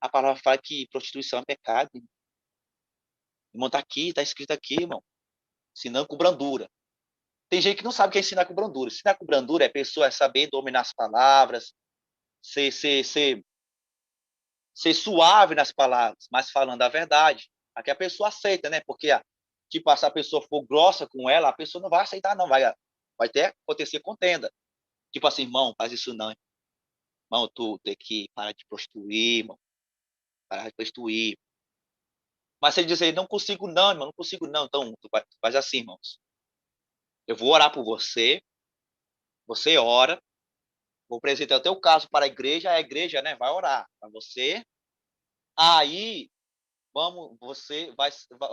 a palavra fala que prostituição é pecado. Irmão, está aqui, está escrito aqui, irmão. Ensinando com brandura. Tem gente que não sabe o que é ensinar com brandura. Ensinar com brandura é a pessoa saber dominar as palavras, ser suave nas palavras, mas falando a verdade. Aqui a pessoa aceita, né? Porque, tipo, se a pessoa for grossa com ela, a pessoa não vai aceitar, não. Vai até acontecer contenda. Tipo assim, irmão, faz isso não. Irmão, tu tem que parar de prostituir, irmão. Parar de prostituir. Mas se ele dizer, não consigo não, irmão, não consigo não. Então, tu faz assim, irmãos. Eu vou orar por você, você ora, vou apresentar o teu caso para a igreja, né, vai orar para você. Aí,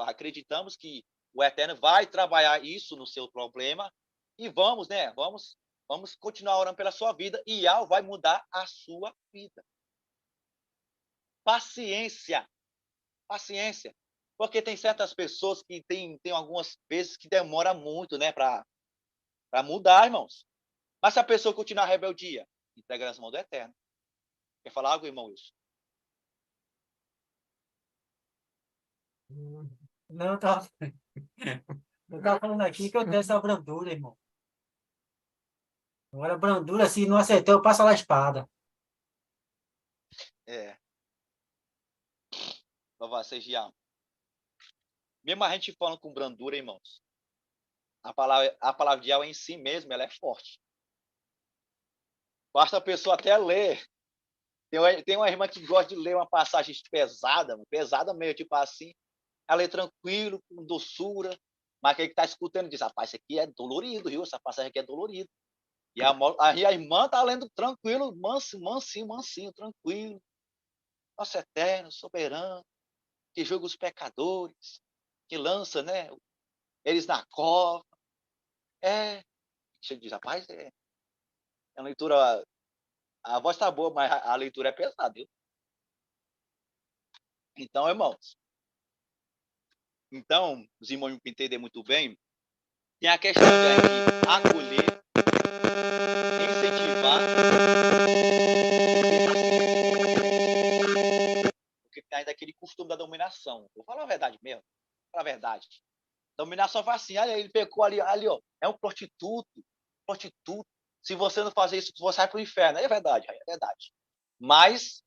acreditamos que o Eterno vai trabalhar isso no seu problema e vamos, né, vamos continuar orando pela sua vida e Yahweh vai mudar a sua vida. Paciência, paciência. Porque tem certas pessoas que tem algumas vezes que demora muito, né, para mudar, irmãos. Mas se a pessoa continuar a rebeldia, entrega nas mãos do Eterno. Quer falar algo, irmão Wilson? Não, eu tava falando aqui que eu tenho essa brandura, irmão. Agora, brandura, se não acertar, eu passo lá a espada. É. Louvado seja Yahweh. Mesmo a gente falando com brandura, irmãos, a palavra de Yahweh em si mesmo, ela é forte. Basta a pessoa até ler. Tem uma irmã que gosta de ler uma passagem pesada meio, tipo assim. Ela lê tranquilo, com doçura. Mas aquele que está escutando diz, rapaz, isso aqui é dolorido, viu? Essa passagem aqui é dolorida. E a irmã está lendo tranquilo, mansinho, tranquilo. Nosso eterno, soberano, que julga os pecadores, que lança, né, eles na cova. Você diz, rapaz, é uma leitura... A voz tá boa, mas a leitura é pesada, viu? Então, irmãos, os irmãos entender muito bem, tem a questão de a gente acolher, incentivar, porque tem ainda aquele costume da dominação. Vou falar a verdade mesmo, vou falar a verdade. Dominação faz assim, olha, ele pecou ali, ó, é um prostituto. Se você não fazer isso, você vai para o inferno. É verdade, é verdade. Mas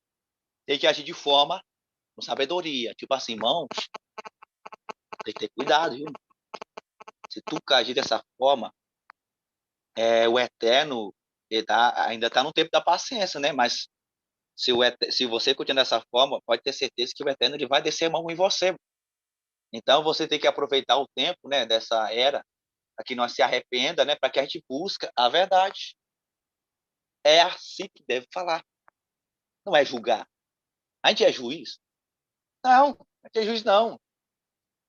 tem que agir de forma com sabedoria. Tipo assim, irmão, tem que ter cuidado, viu? Se tu agir dessa forma, o Eterno ainda está no tempo da paciência, né? Mas se você continuar dessa forma, pode ter certeza que o Eterno ele vai descer a mão em você. Então você tem que aproveitar o tempo, né, dessa era, para que nós se arrependa, né, para que a gente busque a verdade. É assim que deve falar. Não é julgar. A gente é juiz? Não, a gente é juiz não.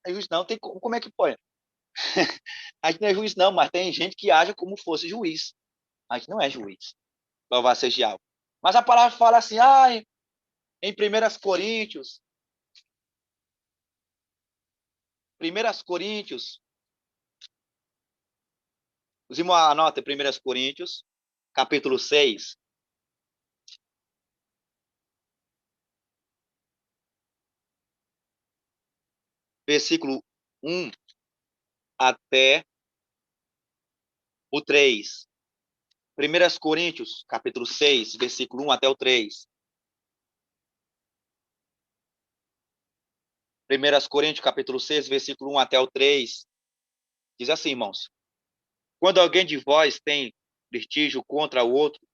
É juiz não. Tem como é que pode? A gente não é juiz não, mas tem gente que age como fosse juiz. A gente não é juiz. Louvado seja algo. Mas a palavra fala assim, em 1 Coríntios, os irmãos anotem 1 Coríntios, capítulo 6, versículo 1 até o 3. 1 Coríntios, capítulo 6, versículo 1 até o 3. 1 Coríntios, capítulo 6, versículo 1 até o 3. Diz assim, irmãos. Quando alguém de vós tem litígio contra o outro,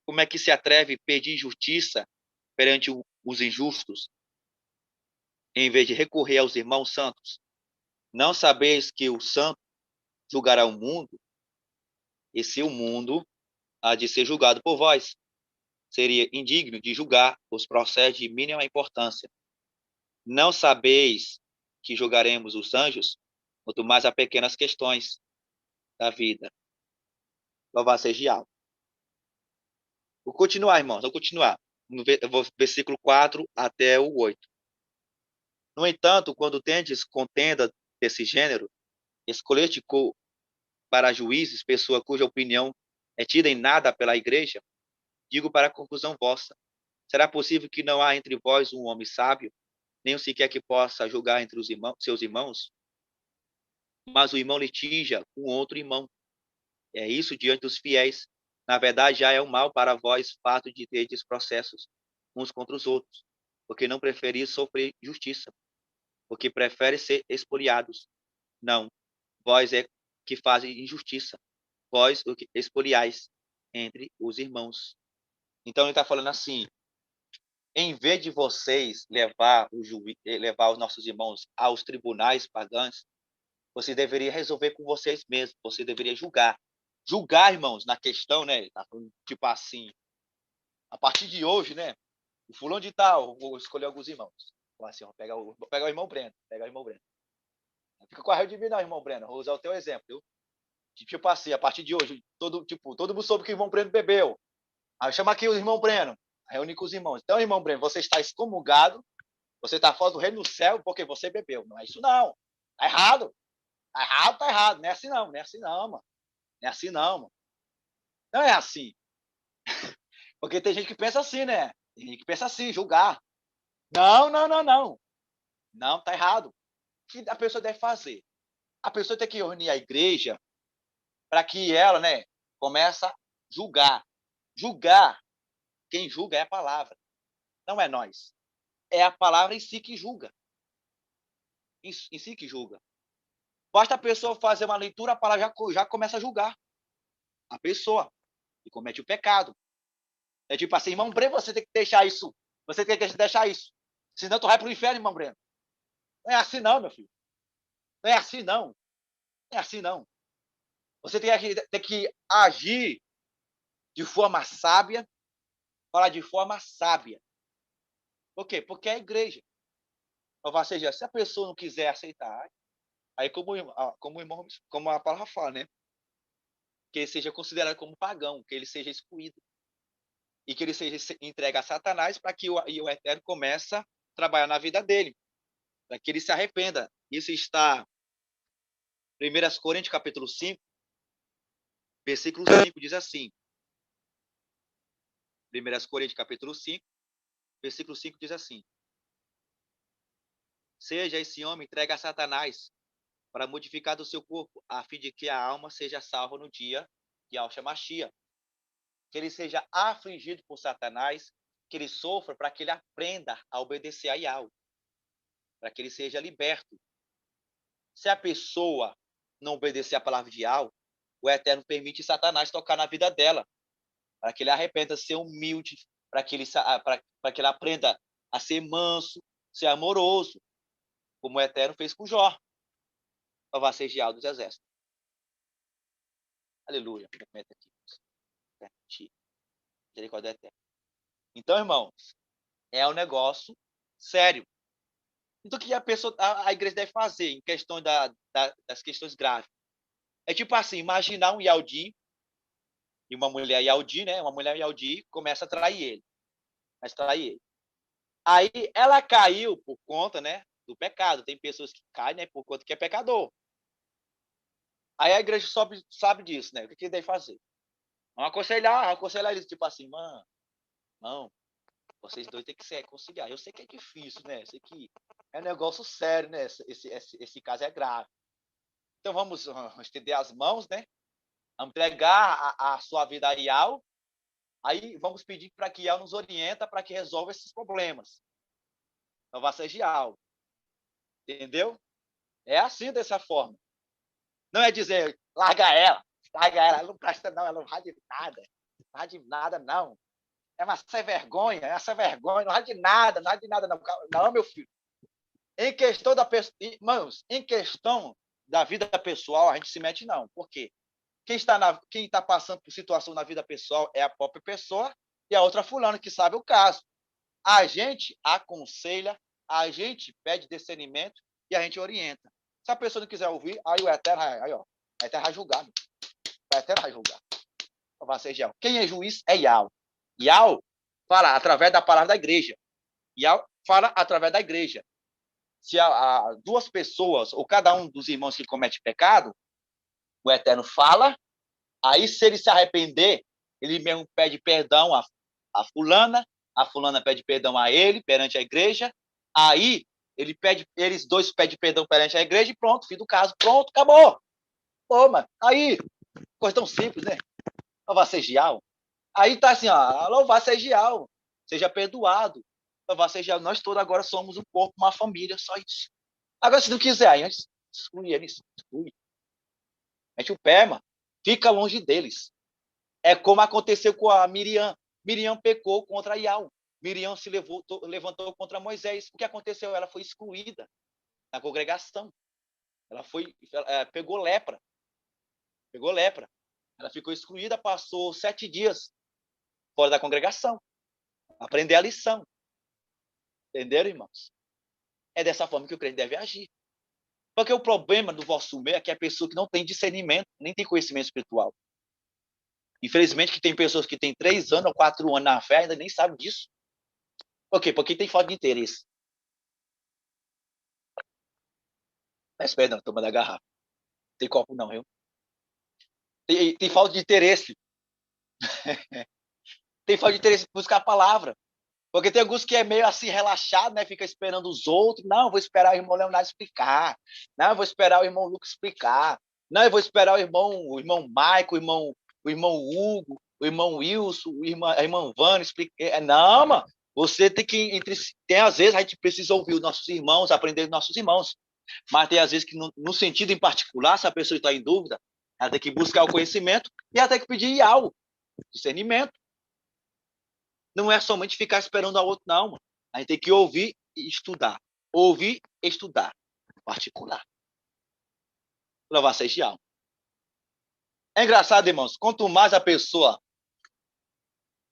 como é que se atreve a pedir justiça perante os injustos, em vez de recorrer aos irmãos santos? Não sabeis que o santo julgará o mundo? E se o mundo há de ser julgado por vós, seria indigno de julgar os processos de mínima importância. Não sabeis que julgaremos os anjos, quanto mais a pequenas questões da vida. Louvado seja Yahweh. Vou continuar, irmãos, vou continuar. No versículo 4 até o 8. No entanto, quando tendes contenda desse gênero, escolheste para juízes pessoa cuja opinião é tida em nada pela igreja, digo para a conclusão vossa. Será possível que não há entre vós um homem sábio, nem sequer que possa julgar entre os seus irmãos? Mas o irmão litiga com outro irmão. É isso diante dos fiéis. Na verdade, já é um mal para vós o fato de terdes processos uns contra os outros, porque não preferis sofrer justiça, porque prefere ser expoliados. Não, vós é que fazem injustiça, vós o que expoliais entre os irmãos. Então ele está falando assim, em vez de vocês levar os nossos irmãos aos tribunais pagãos, você deveria resolver com vocês mesmos, você deveria julgar. Julgar, irmãos, na questão, né? Tá falando, tipo assim, a partir de hoje, né? O fulano de tal, vou escolher alguns irmãos. Assim, vou pegar o irmão Breno, pegar o irmão Breno. Fica com a raiva de mim, não, irmão Breno. Vou usar o teu exemplo, viu? Tipo assim, a partir de hoje, todo mundo soube que o irmão Breno bebeu. Aí chama aqui o irmão Breno, reúne com os irmãos. Então, irmão Breno, você está excomungado, você está fora do reino do céu porque você bebeu. Não é isso, não. Tá errado. Tá errado, tá errado. Não é assim, não. Não é assim, não, mano. Não é assim, não, mano. Não é assim. Porque tem gente que pensa assim, né? Tem gente que pensa assim, julgar. Não, não, não, não. Não, tá errado. O que a pessoa deve fazer? A pessoa tem que reunir a igreja para que ela, né, comece a julgar. Julgar, quem julga é a palavra, não é nós. É a palavra em si que julga. Em si que julga. Basta a pessoa fazer uma leitura, a palavra já começa a julgar a pessoa que comete o pecado. É tipo assim, irmão Breno, você tem que deixar isso. Você tem que deixar isso. Senão tu vai para o inferno, irmão Breno. Não é assim não, meu filho. Não é assim não. Não é assim não. Você tem que agir de forma sábia, falar de forma sábia. Por quê? Porque é a igreja. Ou seja, se a pessoa não quiser aceitar, aí como a palavra fala, né? que ele seja considerado como pagão, que ele seja excluído. E que ele seja entregue a Satanás para que o Eterno comece a trabalhar na vida dele, para que ele se arrependa. Isso está em 1 Coríntios, capítulo 5, versículo 5, diz assim. 1 Coríntios, capítulo 5, versículo 5 diz assim: seja esse homem entregue a Satanás para modificar do seu corpo, a fim de que a alma seja salva no dia de Al-Shamashia. Que ele seja afligido por Satanás, que ele sofra para que ele aprenda a obedecer a Yahweh, para que ele seja liberto. Se a pessoa não obedecer a palavra de Yahweh, o Eterno permite Satanás tocar na vida dela, para que ele arrependa, ser humilde, para que ele aprenda a ser manso, ser amoroso, como o Eterno fez com Jó, para ser Yahweh dos exércitos. Aleluia. Misericórdia eterna. Então, irmãos, é um negócio sério. Então, o que a igreja deve fazer em questão das questões graves? É tipo assim, imaginar um Yaldi e uma mulher Yaldi, né? Uma mulher Yaldi começa a trair ele. Aí ela caiu por conta, né, do pecado. Tem pessoas que caem, né, por conta que é pecador. Aí a igreja sabe disso, né? O que deve fazer? Vamos aconselhar eles, tipo assim, mano, não, vocês dois têm que se reconciliar. Eu sei que é difícil, né? Eu sei que é um negócio sério, né? Esse caso é grave. Então vamos estender as mãos, né? Vamos entregar a sua vida a Yahweh. Aí vamos pedir para que Yahweh nos orienta para que resolva esses problemas. Então vai ser Yahweh. Entendeu? É assim, dessa forma. Não é dizer, larga ela, não presta não, ela não vai de nada, não. É uma sem vergonha, não vai de nada, não. Não, meu filho. Em questão irmãos, em questão da vida pessoal, a gente se mete não. Por quê? Quem está passando por situação na vida pessoal é a própria pessoa e a outra fulana que sabe o caso. A gente aconselha, a gente pede discernimento e a gente orienta. Se a pessoa não quiser ouvir, aí o Eterno vai julgar. O Eterno vai julgar. Quem é juiz é Yahweh. Yahweh fala através da palavra da igreja. Yahweh fala através da igreja. Se há duas pessoas, ou cada um dos irmãos que comete pecado, o Eterno fala, aí se ele se arrepender, ele mesmo pede perdão a fulana pede perdão a ele, perante a igreja, aí eles dois pedem perdão perante a igreja e pronto, fim do caso, pronto, acabou. Pô, mano, aí, coisa tão simples, né? Louvar seja Yahweh. Aí tá assim, ó, louvar seja Yahweh, seja perdoado. Louvar seja Yahweh, nós todos agora somos um corpo, uma família, só isso. Agora, se não quiser, aí antes, exclui eles, exclui. Mete o pé, mano. Fica longe deles. É como aconteceu com a Miriam. Miriam pecou contra Yahweh. Miriam se levantou contra Moisés. O que aconteceu? Ela foi excluída na congregação. Ela pegou lepra. Ela ficou excluída, passou 7 dias fora da congregação. Aprender a lição. Entenderam, irmãos? É dessa forma que o crente deve agir. Porque o problema do vosso meio é que é a pessoa que não tem discernimento, nem tem conhecimento espiritual. Infelizmente, que tem pessoas que têm 3 anos ou 4 anos na fé e ainda nem sabem disso. Por quê? Porque tem falta de interesse. Mas perdão, toma da garrafa. Tem copo não, viu? Tem falta de interesse. Tem falta de interesse em buscar a palavra. Porque tem alguns que é meio assim relaxado, né? Fica esperando os outros. Não, eu vou esperar o irmão Leonardo explicar. Não, eu vou esperar o irmão Lucas explicar. Não, eu vou esperar o irmão Maico, o irmão Hugo, o irmão Wilson, a irmã Vânia explicar. Não, mano. Você tem que... às vezes a gente precisa ouvir os nossos irmãos, aprender dos nossos irmãos. Mas tem às vezes que, no sentido em particular, se a pessoa está em dúvida, ela tem que buscar o conhecimento e ela tem que pedir algo, discernimento. Não é somente ficar esperando a outro, não, mano. A gente tem que ouvir e estudar. Ouvir e estudar. Em particular. Louvar seja alma. É engraçado, irmãos. Quanto mais a pessoa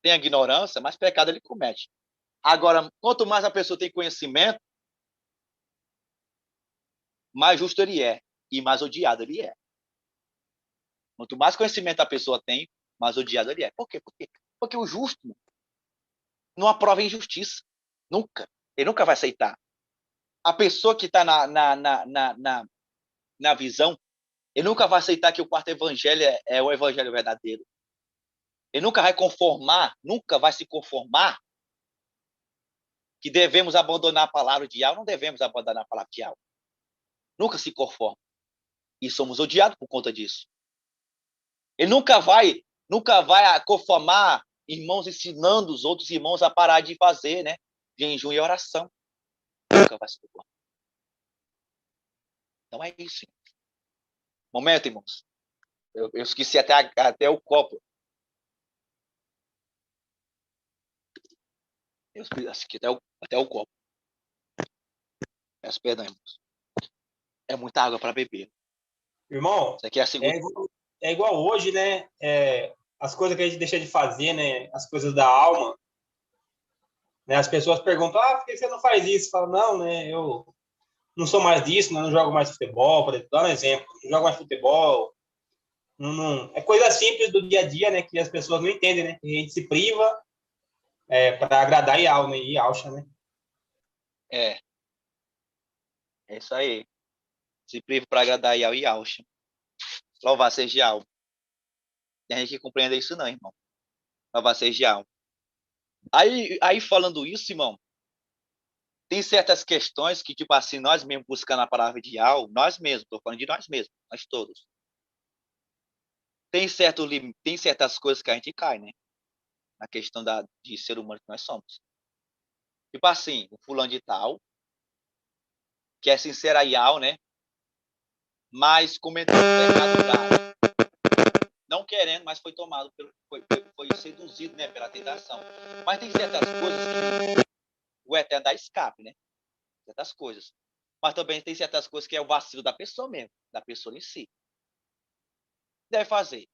tem ignorância, mais pecado ele comete. Agora, quanto mais a pessoa tem conhecimento, mais justo ele é. E mais odiado ele é. Quanto mais conhecimento a pessoa tem, mais odiado ele é. Por quê? Porque o justo não aprova injustiça. Nunca. Ele nunca vai aceitar. A pessoa que está na visão, ele nunca vai aceitar que o quarto evangelho é o evangelho verdadeiro. Ele nunca vai se conformar que devemos abandonar a palavra de Yahweh. Não devemos abandonar a palavra de Yahweh. Nunca se conforma. E somos odiados por conta disso. Ele nunca vai conformar irmãos ensinando os outros irmãos a parar de fazer, né? Jejum e oração. Nunca vai se conformar. Então é isso. Momento, irmãos. Eu esqueci até o copo. Eu esqueci até o copo. Peço perdão, irmãos. É muita água para beber. Irmão, Isso aqui é a segunda. é igual hoje, né? As coisas que a gente deixa de fazer, né? As coisas da alma. Né? As pessoas perguntam, por que você não faz isso? Fala, não, né? Eu não sou mais disso, né? Não jogo mais futebol, por exemplo. Dá um exemplo. Não jogo mais futebol. Não. É coisa simples do dia a dia, né? Que as pessoas não entendem, né? Que a gente se priva para agradar Yahweh, né? E Yahusha, né? É isso aí. Se priva para agradar Yahweh e Yahusha. Louvar seja Yahweh. Tem gente que compreende isso não, irmão. Louvar seja Yahweh. Aí falando isso, irmão, tem certas questões que, tipo assim, nós mesmos buscando a palavra de Yahweh, nós mesmos, estou falando de nós mesmos, nós todos. Tem certas coisas que a gente cai, né? Na questão de ser humano que nós somos. Tipo assim, o fulano de tal, que é sincero a Yahweh, né? Mas cometeu um pecado grave. Não querendo, mas foi tomado, foi seduzido, né, pela tentação. Mas tem certas coisas que o Eterno dá escape, né? Certas coisas. Mas também tem certas coisas que é o vacilo da pessoa mesmo, da pessoa em si. Deve fazer.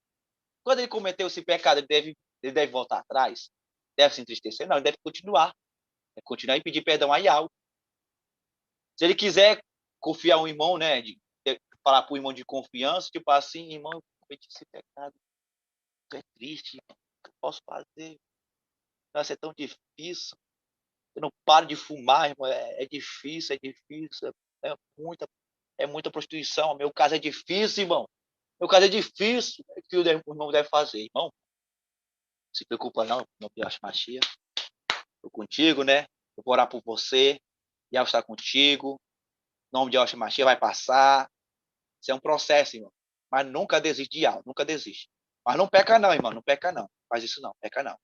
Quando ele cometeu esse pecado, ele deve voltar atrás? Deve se entristecer? Não, ele deve continuar. Deve continuar e pedir perdão a Yahweh. Se ele quiser confiar um irmão, né, falar para o irmão de confiança, tipo assim, irmão, eu cometi esse pecado. É triste, o que eu posso fazer? Nossa, é tão difícil. Eu não paro de fumar, irmão. É difícil, é difícil. É muita, é muita prostituição. Meu caso é difícil, irmão. Meu caso é difícil. O que o irmão deve fazer, irmão? Não se preocupa não, não Yahshua Machia. Estou contigo, né? Eu vou orar por você. Yahweh está contigo. O nome de Yahshua Machia vai passar. Isso é um processo, irmão. Mas nunca desiste de Yahweh, nunca desiste. Mas não peca não, irmão. Não peca não. Faz isso não, peca não.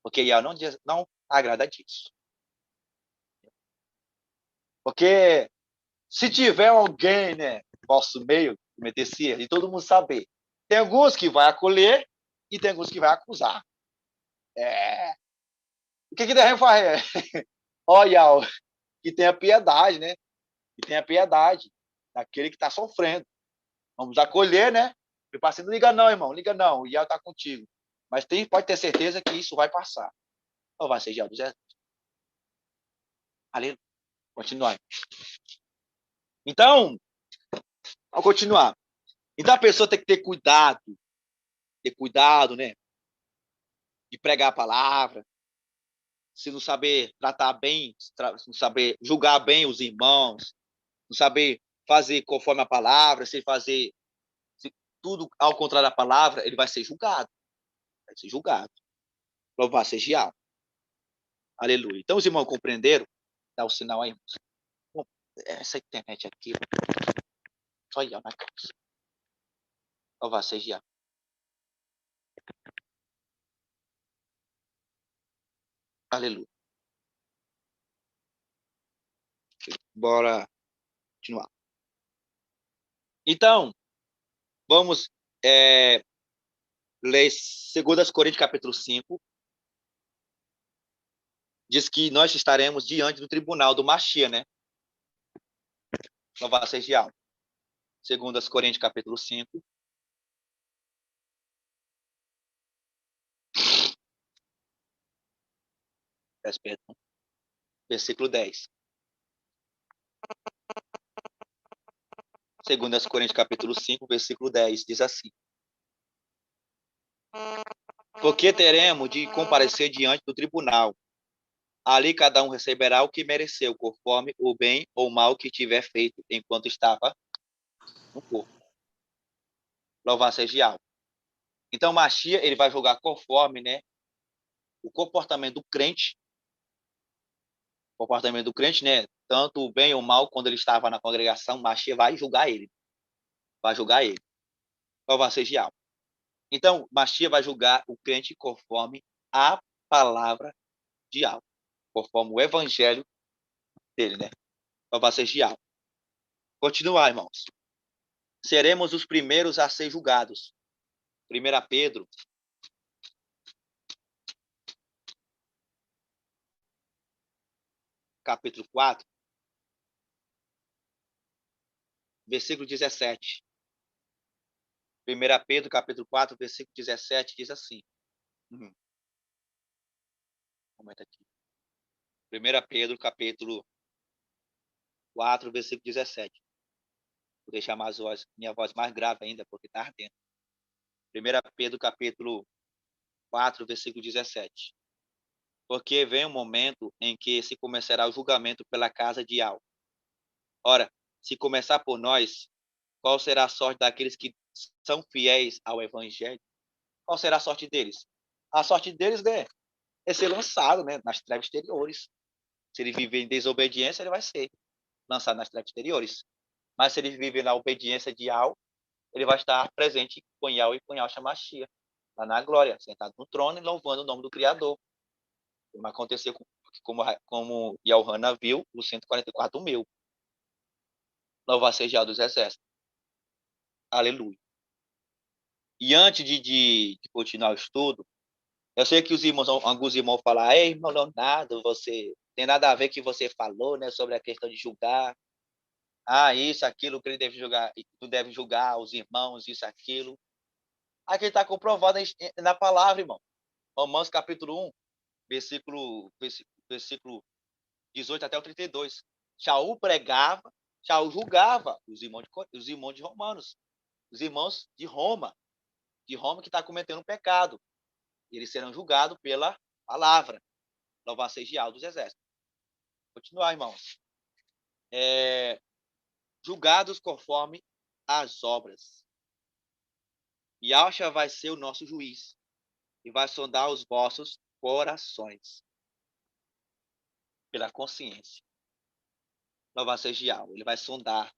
Porque Yahweh não agrada disso. Porque se tiver alguém, né, nosso meio, cometesse erro, e todo mundo saber, tem alguns que vai acolher e tem alguns que vai acusar. O que devemos fazer? Olha, que tenha piedade, né? Que tenha piedade daquele que está sofrendo. Vamos acolher, né? E assim, não liga não, irmão, liga não, o Ial está contigo. Mas pode ter certeza que isso vai passar. Ou vai ser Ial do Zé. Aleluia. Continuar. Então, vamos continuar. Então a pessoa tem que ter cuidado, né? De pregar a palavra, se não saber tratar bem, se não saber julgar bem os irmãos, não saber fazer conforme a palavra, se fazer tudo ao contrário da palavra, ele vai ser julgado. Vai ser julgado. Louvado seja Yahweh. Aleluia. Então os irmãos compreenderam? Dá o sinal aí, irmãos. Bom, essa internet aqui, só Yahweh na cabeça. Louvado seja Yahweh. Aleluia. Bora continuar. Então, vamos ler 2 Coríntios capítulo 5. Diz que nós estaremos diante do tribunal do Machia, né? Louvado seja Yahweh. 2 Coríntios capítulo 5. Peço perdão. Versículo 10. 2 Coríntios capítulo 5, versículo 10, diz assim: Porque teremos de comparecer diante do tribunal. Ali cada um receberá o que mereceu, conforme o bem ou mal que tiver feito enquanto estava no corpo. Louvado seja Yahweh. Então, Machia, ele vai julgar conforme, né, o comportamento do crente, né, tanto o bem ou o mal, quando ele estava na congregação, Machia vai julgar ele. Louvado seja Yahweh. Então, Machia vai julgar o crente conforme a palavra de Yahweh, conforme o evangelho dele, né? Louvado seja Yahweh. Continuar, irmãos. Seremos os primeiros a ser julgados. 1 Pedro, capítulo 4, versículo 17. 1 Pedro, capítulo 4, versículo 17, diz assim. Comenta aqui. 1 Pedro, capítulo 4, versículo 17. Vou deixar minha voz mais grave ainda, porque está ardendo. 1 Pedro, capítulo 4, versículo 17. Porque vem um momento em que se começará o julgamento pela casa de Al. Ora, se começar por nós, qual será a sorte daqueles que são fiéis ao evangelho? Qual será a sorte deles? A sorte deles, né, é ser lançado, né, nas trevas exteriores. Se ele viver em desobediência, ele vai ser lançado nas trevas exteriores. Mas se ele viver na obediência de Al, ele vai estar presente com Yahweh e com Yahshua Mashiach, lá na glória, sentado no trono e louvando o nome do Criador. Como aconteceu como Yahweh viu os 144.000. Louvado seja Yahweh dos exércitos. Aleluia. E antes de continuar o estudo, eu sei que alguns irmãos falam, ei, irmão Leonardo, você tem nada a ver com o que você falou, né, sobre a questão de julgar. Ah, isso, aquilo, que ele deve julgar, tu deve julgar os irmãos, isso, aquilo. Aqui está comprovado na palavra, irmão. Romanos capítulo 1, versículo 18 até o 32. Shaul julgava os irmãos de Romanos, os irmãos de Roma que está cometendo um pecado. Eles serão julgados pela palavra. Louvado seja Yahweh dos exércitos. Continuar, irmãos. Julgados conforme as obras. Yahshua vai ser o nosso juiz e vai sondar os vossos corações pela consciência. Louvado seja Yahweh. Ele vai sondar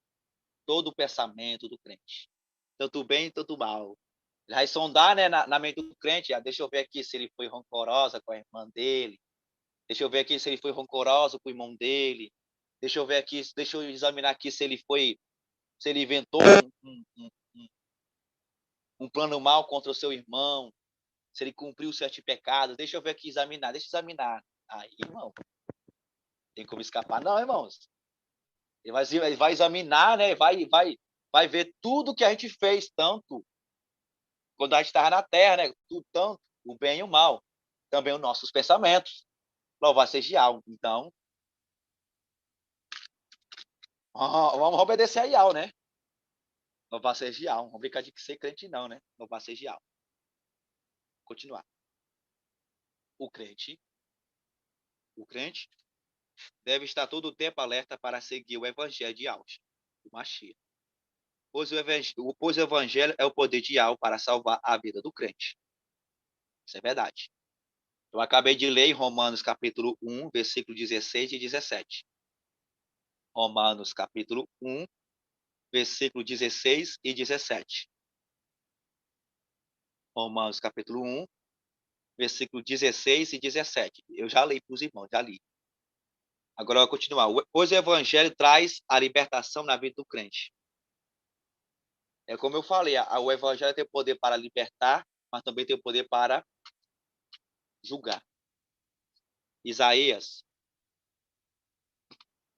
todo o pensamento do crente, tanto bem, tanto mal. Ele vai sondar, né, na mente do crente. Deixa eu ver aqui se ele foi rancorosa com a irmã dele. Deixa eu ver aqui se ele foi rancoroso com o irmão dele. Deixa eu examinar aqui se ele inventou um plano mal contra o seu irmão, se ele cumpriu certos pecados. Deixa eu ver aqui, deixa eu examinar. Aí, irmão, tem como escapar? Não, irmãos. Ele vai examinar, né? Vai ver tudo que a gente fez, tanto quando a gente estava na terra, né? Tanto o bem e o mal. Também os nossos pensamentos. Louvado seja Yahweh. Então, vamos obedecer a Yahweh, né? Louvado seja Yahweh. Não vamos brincar de ser crente, não, né? Louvado seja Yahweh. Continuar. O crente deve estar todo o tempo alerta para seguir o evangelho de Yahshua, o Mashiach. Pois o evangelho é o poder de Yahweh para salvar a vida do crente. Isso é verdade. Eu acabei de ler em Romanos capítulo 1, versículo 16 e 17. Romanos capítulo 1, versículo 16 e 17. Romanos capítulo 1, versículo 16 e 17. Eu já li para os irmãos, já li. Agora eu vou continuar. Pois o evangelho traz a libertação na vida do crente. É como eu falei, o evangelho tem poder para libertar, mas também tem poder para julgar. Isaías,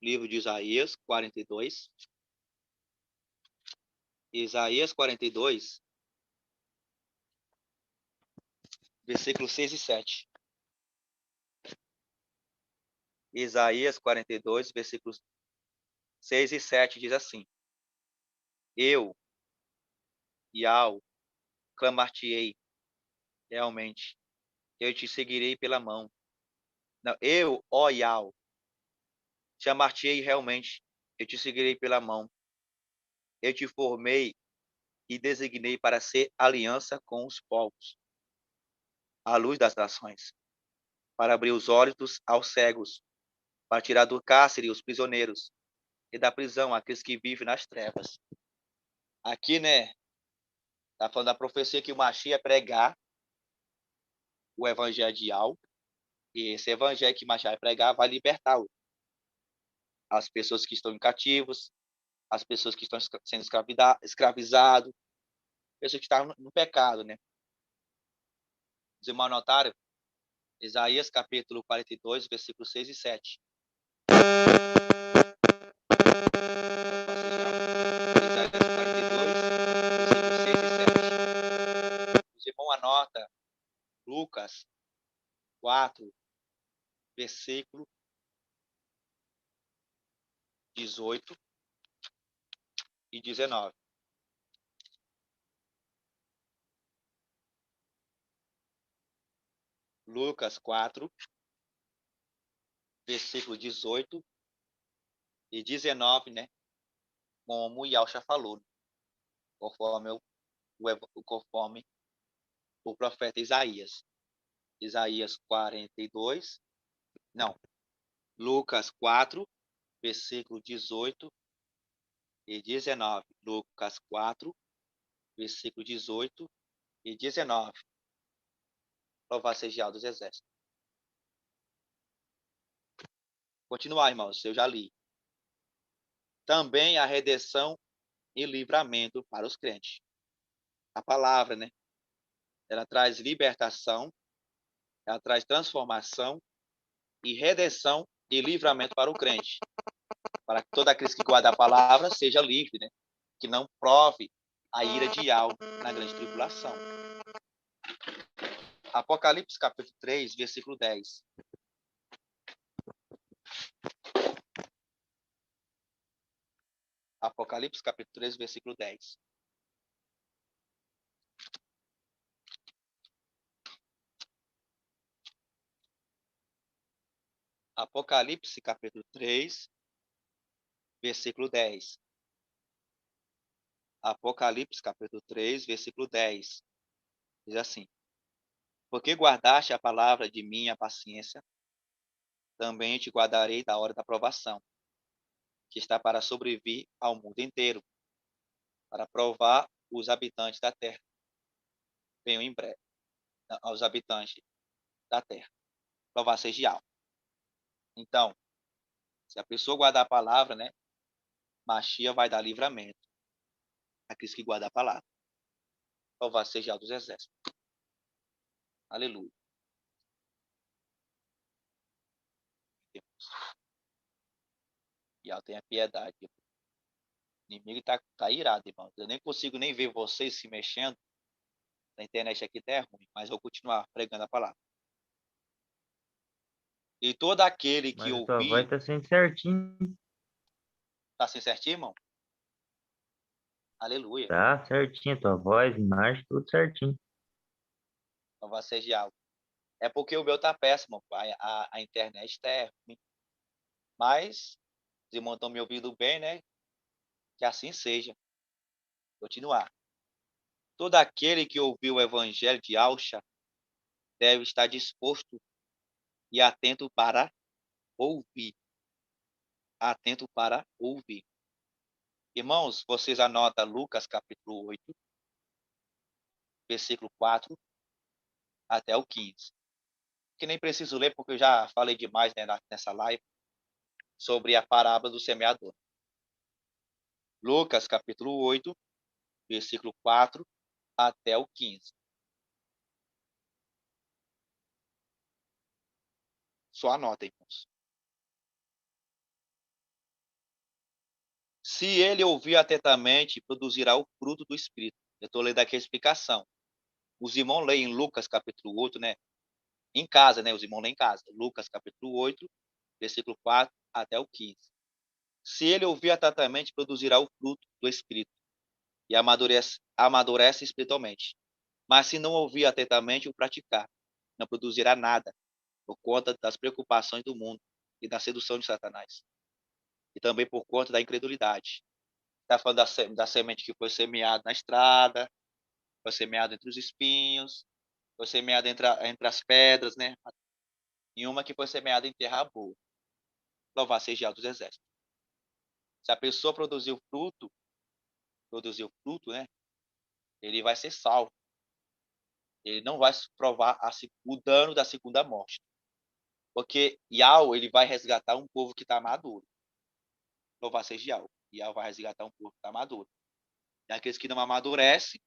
livro de Isaías 42. Isaías 42, versículos 6 e 7. Isaías 42, versículos 6 e 7 diz assim: Eu, Yahweh, clamar-te-ei, realmente, eu te seguirei pela mão. Não, eu, ó Yahweh, chamar-te-ei realmente, eu te seguirei pela mão. Eu te formei e designei para ser aliança com os povos, a luz das nações, para abrir os olhos aos cegos, para tirar do cárcere os prisioneiros e da prisão aqueles que vivem nas trevas. Aqui, né, tá falando da profecia que o Mashiach ia pregar o evangelho de Yahweh, e esse evangelho que o Mashiach vai pregar vai libertar as pessoas que estão em cativos, as pessoas que estão sendo escravizadas, pessoas que estão no pecado, né? Os irmãos notaram? Isaías capítulo 42, versículos 6 e 7. Isaías 42, versículos 6 e 7. Os irmãos anotam Lucas 4, versículo 18 e 19. Lucas 4, versículo 18 e 19, né? Como o Yalcha falou, conforme o profeta Isaías. Isaías 42, não, Lucas 4, versículo 18 e 19. Lucas 4, versículo 18 e 19. Louvado seja Yahweh dos exércitos. Continuar, irmãos, eu já li. Também a redenção e livramento para os crentes. A palavra, né? Ela traz libertação, ela traz transformação e redenção e livramento para o crente. Para que todo aquele que guarda a palavra seja livre, né? Que não prove a ira de Yahweh na grande tribulação. Apocalipse capítulo 3, versículo 10. Apocalipse capítulo 3, versículo 10. Apocalipse capítulo 3, versículo 10. Apocalipse capítulo 3, versículo 10. Diz assim: Porque guardaste a palavra de minha paciência, também te guardarei da hora da provação, que está para sobrevir ao mundo inteiro, para provar os habitantes da terra. Venho em breve aos habitantes da terra. Provar seja Yahweh. Então, se a pessoa guardar a palavra, né, Mashiach vai dar livramento àqueles que guardam a palavra. Louvado seja Yahweh dos exércitos. Aleluia. Yahweh tenha piedade. O inimigo tá irado, irmão. Eu nem consigo nem ver vocês se mexendo. A internet aqui tá ruim, mas vou continuar pregando a palavra. E todo aquele que Mas a tua voz ouvir... tá sendo certinho. Tá assim certinho, irmão? Aleluia. Tá certinho a tua voz, imagem, tudo certinho. Louvado seja Yahweh. É porque o meu tá péssimo, pai. A internet tá ruim. Mas os irmãos estão me ouvindo bem, né? Que assim seja. Continuar. Todo aquele que ouviu o evangelho de Alcha deve estar disposto e atento para ouvir. Atento para ouvir. Irmãos, vocês anotam Lucas capítulo 8, versículo 4 até o 15. Que nem preciso ler, porque eu já falei demais, né, nessa live sobre a parábola do semeador. Lucas capítulo 8, versículo 4 até o 15. Só anotem, irmãos. Se ele ouvir atentamente, produzirá o fruto do Espírito. Eu estou lendo aqui a explicação. Os irmãos leem em Lucas capítulo 8, né? Em casa, né? Os irmãos leem em casa. Lucas capítulo 8, versículo 4 até o 15. Se ele ouvir atentamente, produzirá o fruto do Espírito e amadurece espiritualmente. Mas se não ouvir atentamente o praticar, não produzirá nada, por conta das preocupações do mundo e da sedução de Satanás. E também por conta da incredulidade. Está falando da semente que foi semeada na estrada, foi semeada entre os espinhos, foi semeada entre as pedras, né? E uma que foi semeada em terra boa. Louvado seja dos exércitos. Se a pessoa produziu fruto, né? Ele vai ser salvo. Ele não vai provar o dano da segunda morte. Porque Yahweh, ele vai resgatar um povo que está maduro. Louvado seja Yahweh. Yahweh vai resgatar um povo que está maduro. E aqueles que não amadurecem,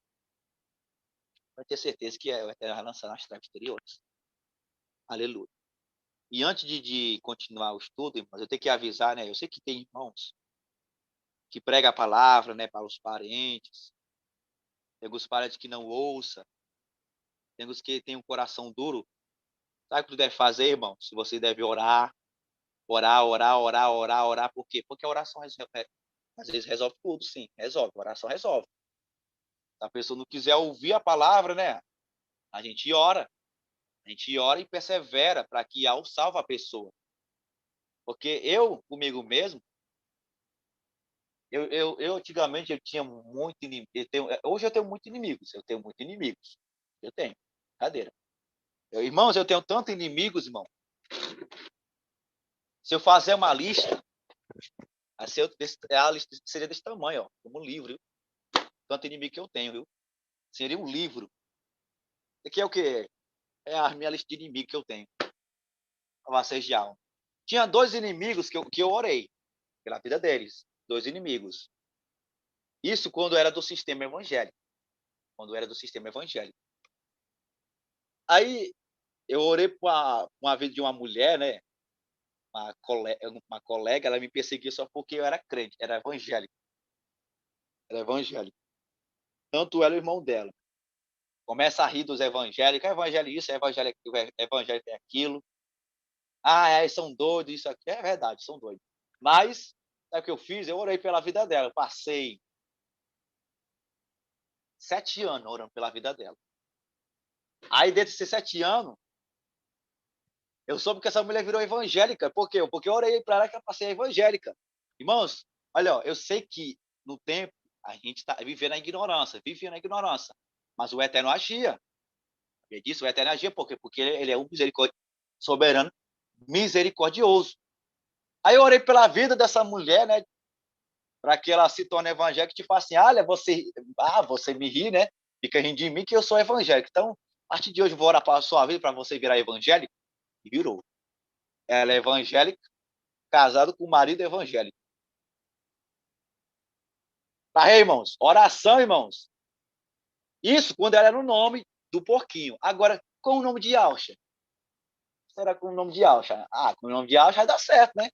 vai ter certeza que o Eterno vai lançar nas trevas exteriores. Aleluia. E antes de continuar o estudo, irmãos, eu tenho que avisar, né? Eu sei que tem irmãos que pregam a palavra, né, para os parentes. Tem alguns parentes que não ouçam. Tem alguns que têm um coração duro. Sabe o que tu deve fazer, irmão? Se você deve orar, orar, orar, orar, orar, orar. Por quê? Porque a oração às vezes resolve tudo, sim. Resolve. A oração resolve. Se a pessoa não quiser ouvir a palavra, né? A gente ora. A gente ora e persevera para que Yahweh salve a pessoa. Porque eu, comigo mesmo, eu antigamente eu tinha muito inimigo. Hoje eu tenho muitos inimigos. Eu tenho muitos inimigos. Eu tenho. Cadeira. Irmãos, eu tenho tantos inimigos, irmão. Se eu fazer uma lista, a lista seria desse tamanho, ó, como um livro. Viu? Tanto inimigo que eu tenho, viu? Seria um livro. Aqui é o quê? É a minha lista de inimigos que eu tenho. Vocês já. Tinha dois inimigos que eu orei pela vida deles. Dois inimigos. Isso quando era do sistema evangélico. Quando era do sistema evangélico. Aí eu orei para uma vida de uma mulher, né? Uma colega, ela me perseguia só porque eu era crente, era evangélico. Era evangélico. Tanto ela e o irmão dela. Começa a rir dos evangélicos. É evangelho isso, é evangelho é aquilo. Ah, são doidos, isso aqui. É verdade, são doidos. Mas, sabe o que eu fiz? Eu orei pela vida dela. Eu passei 7 anos orando pela vida dela. Aí, dentro desses 7 anos, eu soube que essa mulher virou evangélica. Por quê? Porque eu orei para ela que ela passei evangélica. Irmãos, olha, ó, eu sei que no tempo a gente está vivendo na ignorância, vivia na ignorância. Mas o Eterno agia. Ele disse, o Eterno agia por quê? Porque ele é um soberano, misericordioso. Aí eu orei pela vida dessa mulher, né? Para que ela se torne evangélica e tipo assim, olha, você me ri, né? Fica rindo de mim que eu sou evangélico. Então, a partir de hoje, eu vou orar para a sua vida para você virar evangélico. E virou. Ela é evangélica, casada com o marido evangélico. Tá aí, irmãos? Oração, irmãos. Isso quando ela era o nome do porquinho. Agora, com o nome de Alcha. Será com o nome de Alcha? Ah, com o nome de Alcha vai dar certo, né?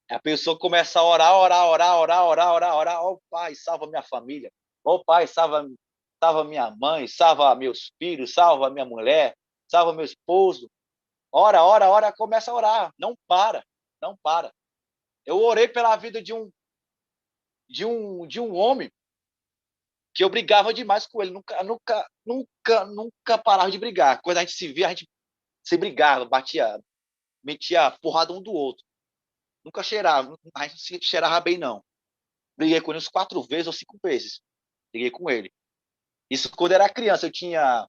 A pessoa começa a orar, orar, orar, orar, orar, orar, orar. Ó, Pai, salva minha família. Ó, Pai, salva minha mãe, salva meus filhos, salva minha mulher, salva meu esposo. Ora, ora, ora, começa a orar. Não para, não para. Eu orei pela vida de um homem que eu brigava demais com ele. Nunca parava de brigar. Quando a gente se via, a gente se brigava, metia a porrada um do outro. Nunca cheirava, a gente se cheirava bem, não. Briguei com ele uns 4 vezes ou 5 vezes. Briguei com ele. Isso quando era criança, eu tinha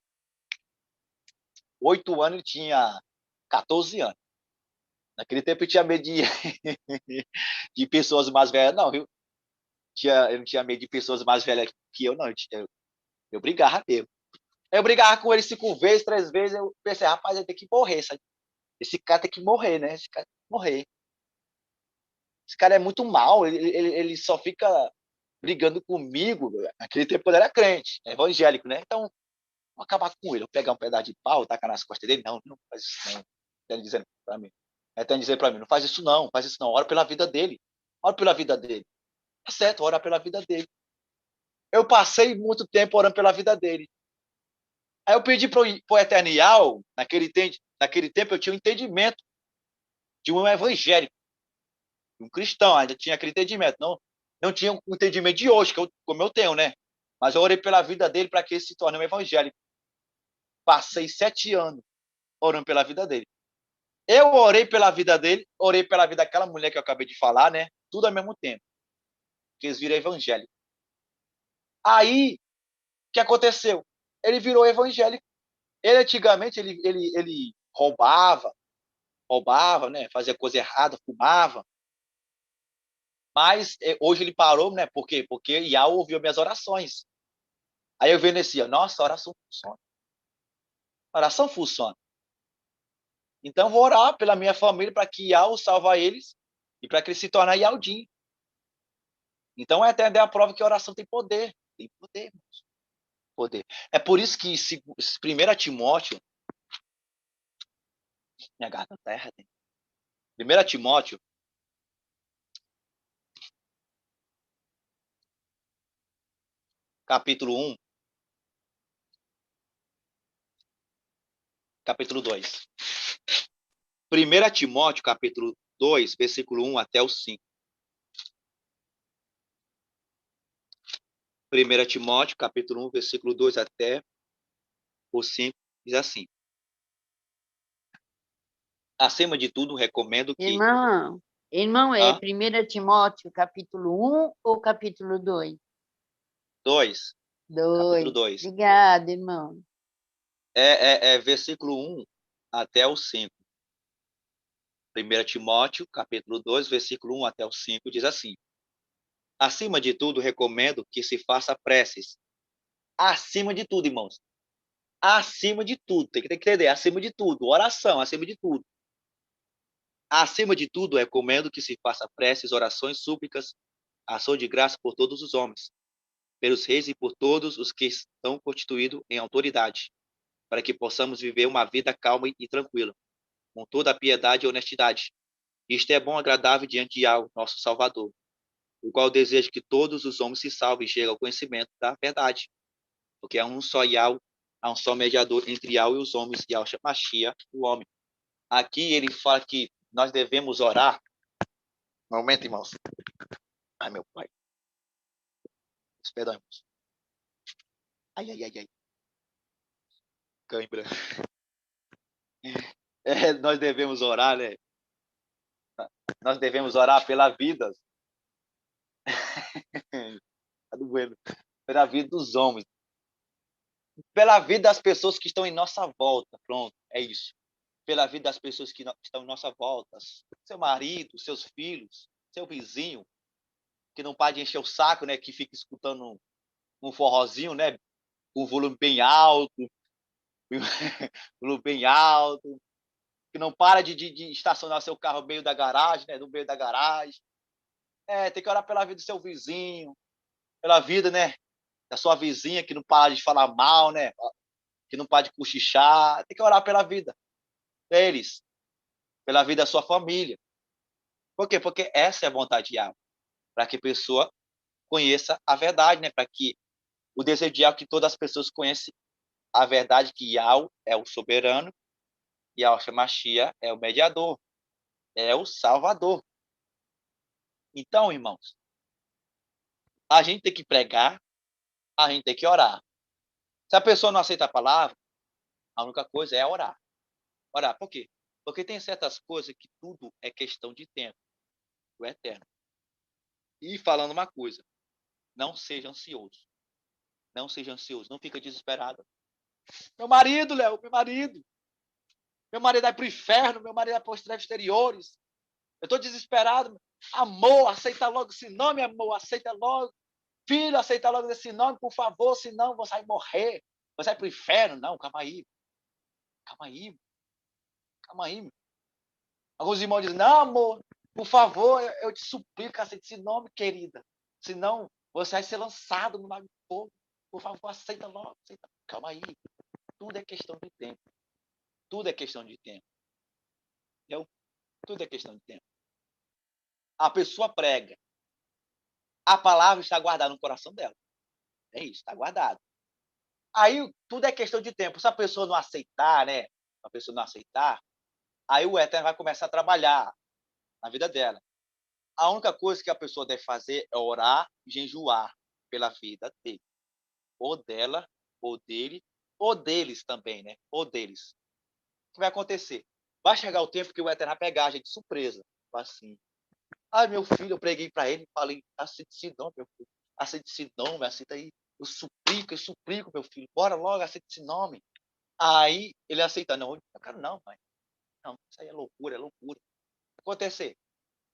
8 anos, ele tinha 14 anos. Naquele tempo eu tinha medo de pessoas mais velhas, não, viu? Eu não tinha medo de pessoas mais velhas que eu, não. Eu brigava mesmo. Eu brigava com ele 5 vezes, 3 vezes, eu pensei, rapaz, ele tem que morrer, sabe? Esse cara tem que morrer, né? Esse cara tem que morrer. Esse cara é muito mal, ele só fica brigando comigo. Naquele tempo eu era crente, evangélico, né? Então, vou acabar com ele. Eu pegar um pedaço de pau, tacar nas costas dele. Não, não faz isso não. Ele dizendo para mim. Ele dizendo para mim, não faz isso não, faz isso não. Ora pela vida dele. Ora pela vida dele. Tá certo, ora pela vida dele. Eu passei muito tempo orando pela vida dele. Aí eu pedi pro Eternial, naquele tempo eu tinha um entendimento de um evangélico, de um cristão, ainda tinha aquele entendimento. Não tinha o entendimento de hoje, como eu tenho, né? Mas eu orei pela vida dele para que ele se torne um evangélico. Passei 7 anos orando pela vida dele. Eu orei pela vida dele, orei pela vida daquela mulher que eu acabei de falar, né? Tudo ao mesmo tempo. Que eles viram evangélico. Aí, o que aconteceu? Ele virou evangélico. Ele, antigamente, ele roubava, né? Fazia coisa errada, fumava. Mas hoje ele parou, né? Por quê? Porque Iá ouviu minhas orações. Aí eu vendo assim, nossa, a oração funciona. A oração funciona. Então, vou orar pela minha família para que Iá salve eles e para que ele se torne Ialdinho. Então, é até a prova que a oração tem poder. Tem poder, irmãos. Poder. É por isso que 1 Timóteo, minha garganta tá errada. 1 Timóteo, capítulo 1, capítulo 2. 1 Timóteo, capítulo 2, versículo 1 até o 5. 1 Timóteo, capítulo 1, versículo 2 até o 5, diz assim. Acima de tudo, recomendo que... Irmão, é 1 Timóteo, capítulo 1 ou capítulo 2? 2. Capítulo 2. Obrigada, irmão. É versículo 1 até o 5. 1 Timóteo, capítulo 2, versículo 1 até o 5, diz assim. Acima de tudo, recomendo que se faça preces. Acima de tudo, irmãos. Acima de tudo. Tem que entender. Acima de tudo. Oração, acima de tudo. Acima de tudo, recomendo que se faça preces, orações, súplicas, ação de graça por todos os homens, pelos reis e por todos os que estão constituídos em autoridade, para que possamos viver uma vida calma e tranquila, com toda a piedade e honestidade. Isto é bom e agradável diante de Yahweh, nosso Salvador, o qual deseja que todos os homens se salvem e cheguem ao conhecimento da verdade. Porque há um só Yahweh, há um só mediador entre Yahweh e os homens, Yahshua Mashiach, o homem. Aqui ele fala que nós devemos orar. Um momento, irmãos. Ai, meu pai. Perdão, irmãos. Ai. Cãibra. Nós devemos orar, né? Nós devemos orar pela vida. Tá doendo. Pela vida dos homens. Pela vida das pessoas que estão em nossa volta. Pronto, é isso. Pela vida das pessoas que estão em nossa volta. Seu marido, seus filhos, seu vizinho, que não para de encher o saco, né? Que fica escutando um forrozinho, né? Com volume bem alto. Volume bem alto. Que não para de estacionar seu carro no meio da garagem, né? No meio da garagem. Tem que orar pela vida do seu vizinho. Pela vida, né? Da sua vizinha, que não para de falar mal, né? Que não para de cochichar. Tem que orar pela vida deles. Pela vida da sua família. Por quê? Porque essa é a vontade de Yahweh. Para que a pessoa conheça a verdade, né? Para que o desejo de Yahweh que todas as pessoas conheçam a verdade que Yahweh é o soberano e Yahshua Mashiach é o mediador, é o salvador. Então, irmãos, a gente tem que pregar, a gente tem que orar. Se a pessoa não aceita a palavra, a única coisa é orar. Orar, por quê? Porque tem certas coisas que tudo é questão de tempo, do eterno. E falando uma coisa, não seja ansioso. Não seja ansioso, não fica desesperado. Meu marido, Léo, meu marido. Meu marido vai para o inferno, meu marido vai para os exteriores. Eu estou desesperado. Amor, aceita logo esse nome, amor, aceita logo. Filho, aceita logo esse nome, por favor, senão você vai morrer. Você vai para o inferno. Não, calma aí. Calma aí. Calma aí. Alguns irmãos dizem, não, amor, por favor, eu te suplico, aceite esse nome, querida. Senão você vai ser lançado no lago de fogo. Por favor, aceita logo. Aceita. Calma aí. Tudo é questão de tempo. Tudo é questão de tempo. Entendeu? Tudo é questão de tempo. A pessoa prega. A palavra está guardada no coração dela. É isso, está guardado. Aí tudo é questão de tempo. Se a pessoa não aceitar, né? A pessoa não aceitar, aí o Eterno vai começar a trabalhar na vida dela. A única coisa que a pessoa deve fazer é orar e jejuar pela vida dele. ou dela, ou dele, ou deles também, né? Ou deles. O que vai acontecer? Vai chegar o tempo que o Eterno vai pegar a gente de surpresa. Assim, meu filho, eu preguei para ele, falei, aceita esse dom, meu filho. Aceita esse nome, aceita aí. Eu suplico, meu filho. Bora logo, aceita esse nome. Aí ele aceita, não, eu quero não, mãe. Não, isso aí é loucura, é loucura. O que vai acontecer?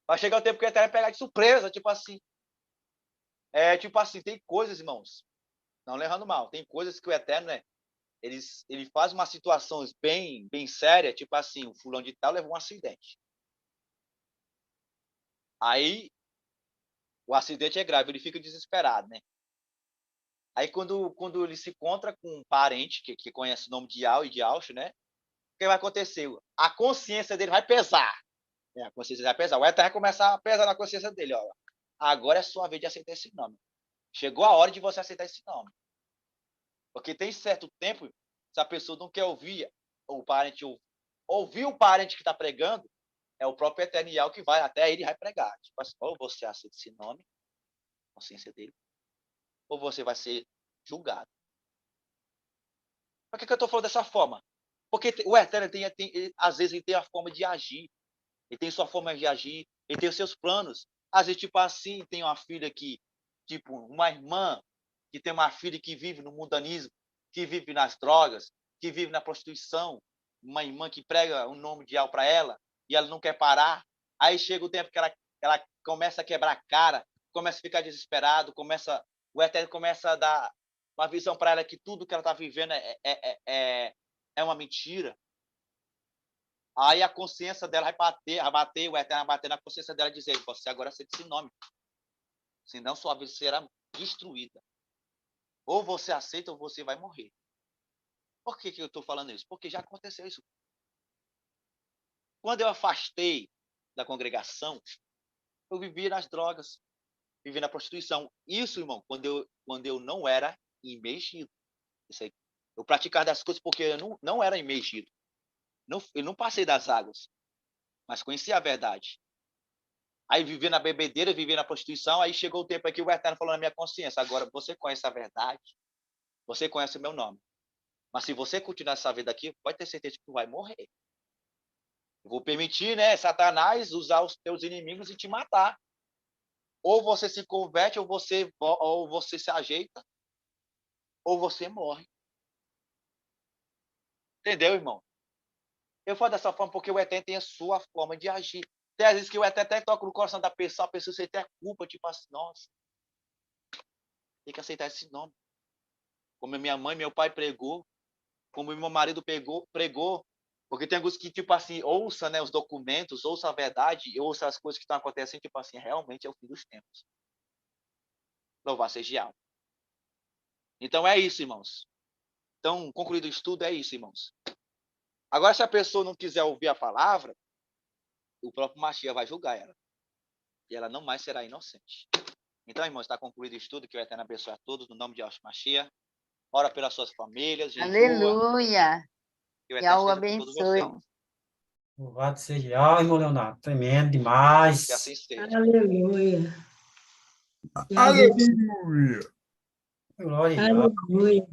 Vai chegar o tempo que o Eterno vai pegar de surpresa, tipo assim. Tipo assim, tem coisas, irmãos, não levando mal, tem coisas que o Eterno, né, ele faz umas situações bem sérias, tipo assim, o fulano de tal levou um acidente. Aí, o acidente é grave, ele fica desesperado, né? Aí, quando ele se encontra com um parente que conhece o nome de Al e de Alcho, né? O que vai acontecer? A consciência dele vai pesar. Né? A consciência vai pesar. O Eterno vai começar a pesar na consciência dele, ó. Agora é sua vez de aceitar esse nome. Chegou a hora de você aceitar esse nome. Porque tem certo tempo, se a pessoa não quer ouvir o parente, ouvir o parente que está pregando, é o próprio Eternial que vai, até ele vai pregar. Tipo assim, ou você aceita esse nome, consciência dele, ou você vai ser julgado. Por que eu estou falando dessa forma? Porque o Eterno, às vezes, ele tem a forma de agir. Ele tem sua forma de agir, ele tem os seus planos. Às vezes, tipo assim, tem uma filha que, tipo, uma irmã que tem uma filha que vive no mundanismo, que vive nas drogas, que vive na prostituição, uma irmã que prega o nome de Al para ela, e ela não quer parar. Aí chega o tempo que ela começa a quebrar a cara, começa a ficar desesperado, o Eterno começa a dar uma visão para ela que tudo que ela está vivendo é uma mentira. Aí a consciência dela vai bater, o Eterno vai bater na consciência dela e dizer, você agora aceita esse nome, senão sua vida será destruída. Ou você aceita ou você vai morrer. Por que eu estou falando isso? Porque já aconteceu isso. Quando eu afastei da congregação, eu vivia nas drogas, vivia na prostituição. Isso, irmão, quando eu não era imergido. Isso aí. Eu praticava das coisas porque eu não era imergido. Eu não passei das águas, mas conhecia a verdade. Aí vivia na bebedeira, vivia na prostituição, aí chegou o tempo aqui o Eterno falou na minha consciência, agora você conhece a verdade, você conhece o meu nome. Mas se você continuar essa vida aqui, pode ter certeza que tu vai morrer. Eu vou permitir, né, Satanás usar os teus inimigos e te matar. Ou você se converte, ou você se ajeita, ou você morre. Entendeu, irmão? Eu falo dessa forma porque o Eterno tem a sua forma de agir. Tem às vezes que o Eterno até toca no coração da pessoa, a pessoa sente até culpa, tipo assim, nossa, tem que aceitar esse nome. Como minha mãe, meu pai pregou, como meu marido pregou, porque tem alguns que, tipo assim, ouça, né, os documentos, ouça a verdade, ouça as coisas que estão acontecendo, tipo assim, realmente é o fim dos tempos. Louvado seja Alto. Então é isso, irmãos. Então, concluído o estudo, é isso, irmãos. Agora, se a pessoa não quiser ouvir a palavra, o próprio Mashiach vai julgar ela. E ela não mais será inocente. Então, irmãos, está concluído o estudo, que o Eterno abençoe a todos, no nome de Yahshua Mashiach. Ora pelas suas famílias, jejua. Aleluia. Que o Que Eterno o esteja com todos abençoe. vocês. Louvado seja, irmão Leonardo. Tremendo demais. Que assim seja. Aleluia. Aleluia. Glória a Deus. Aleluia.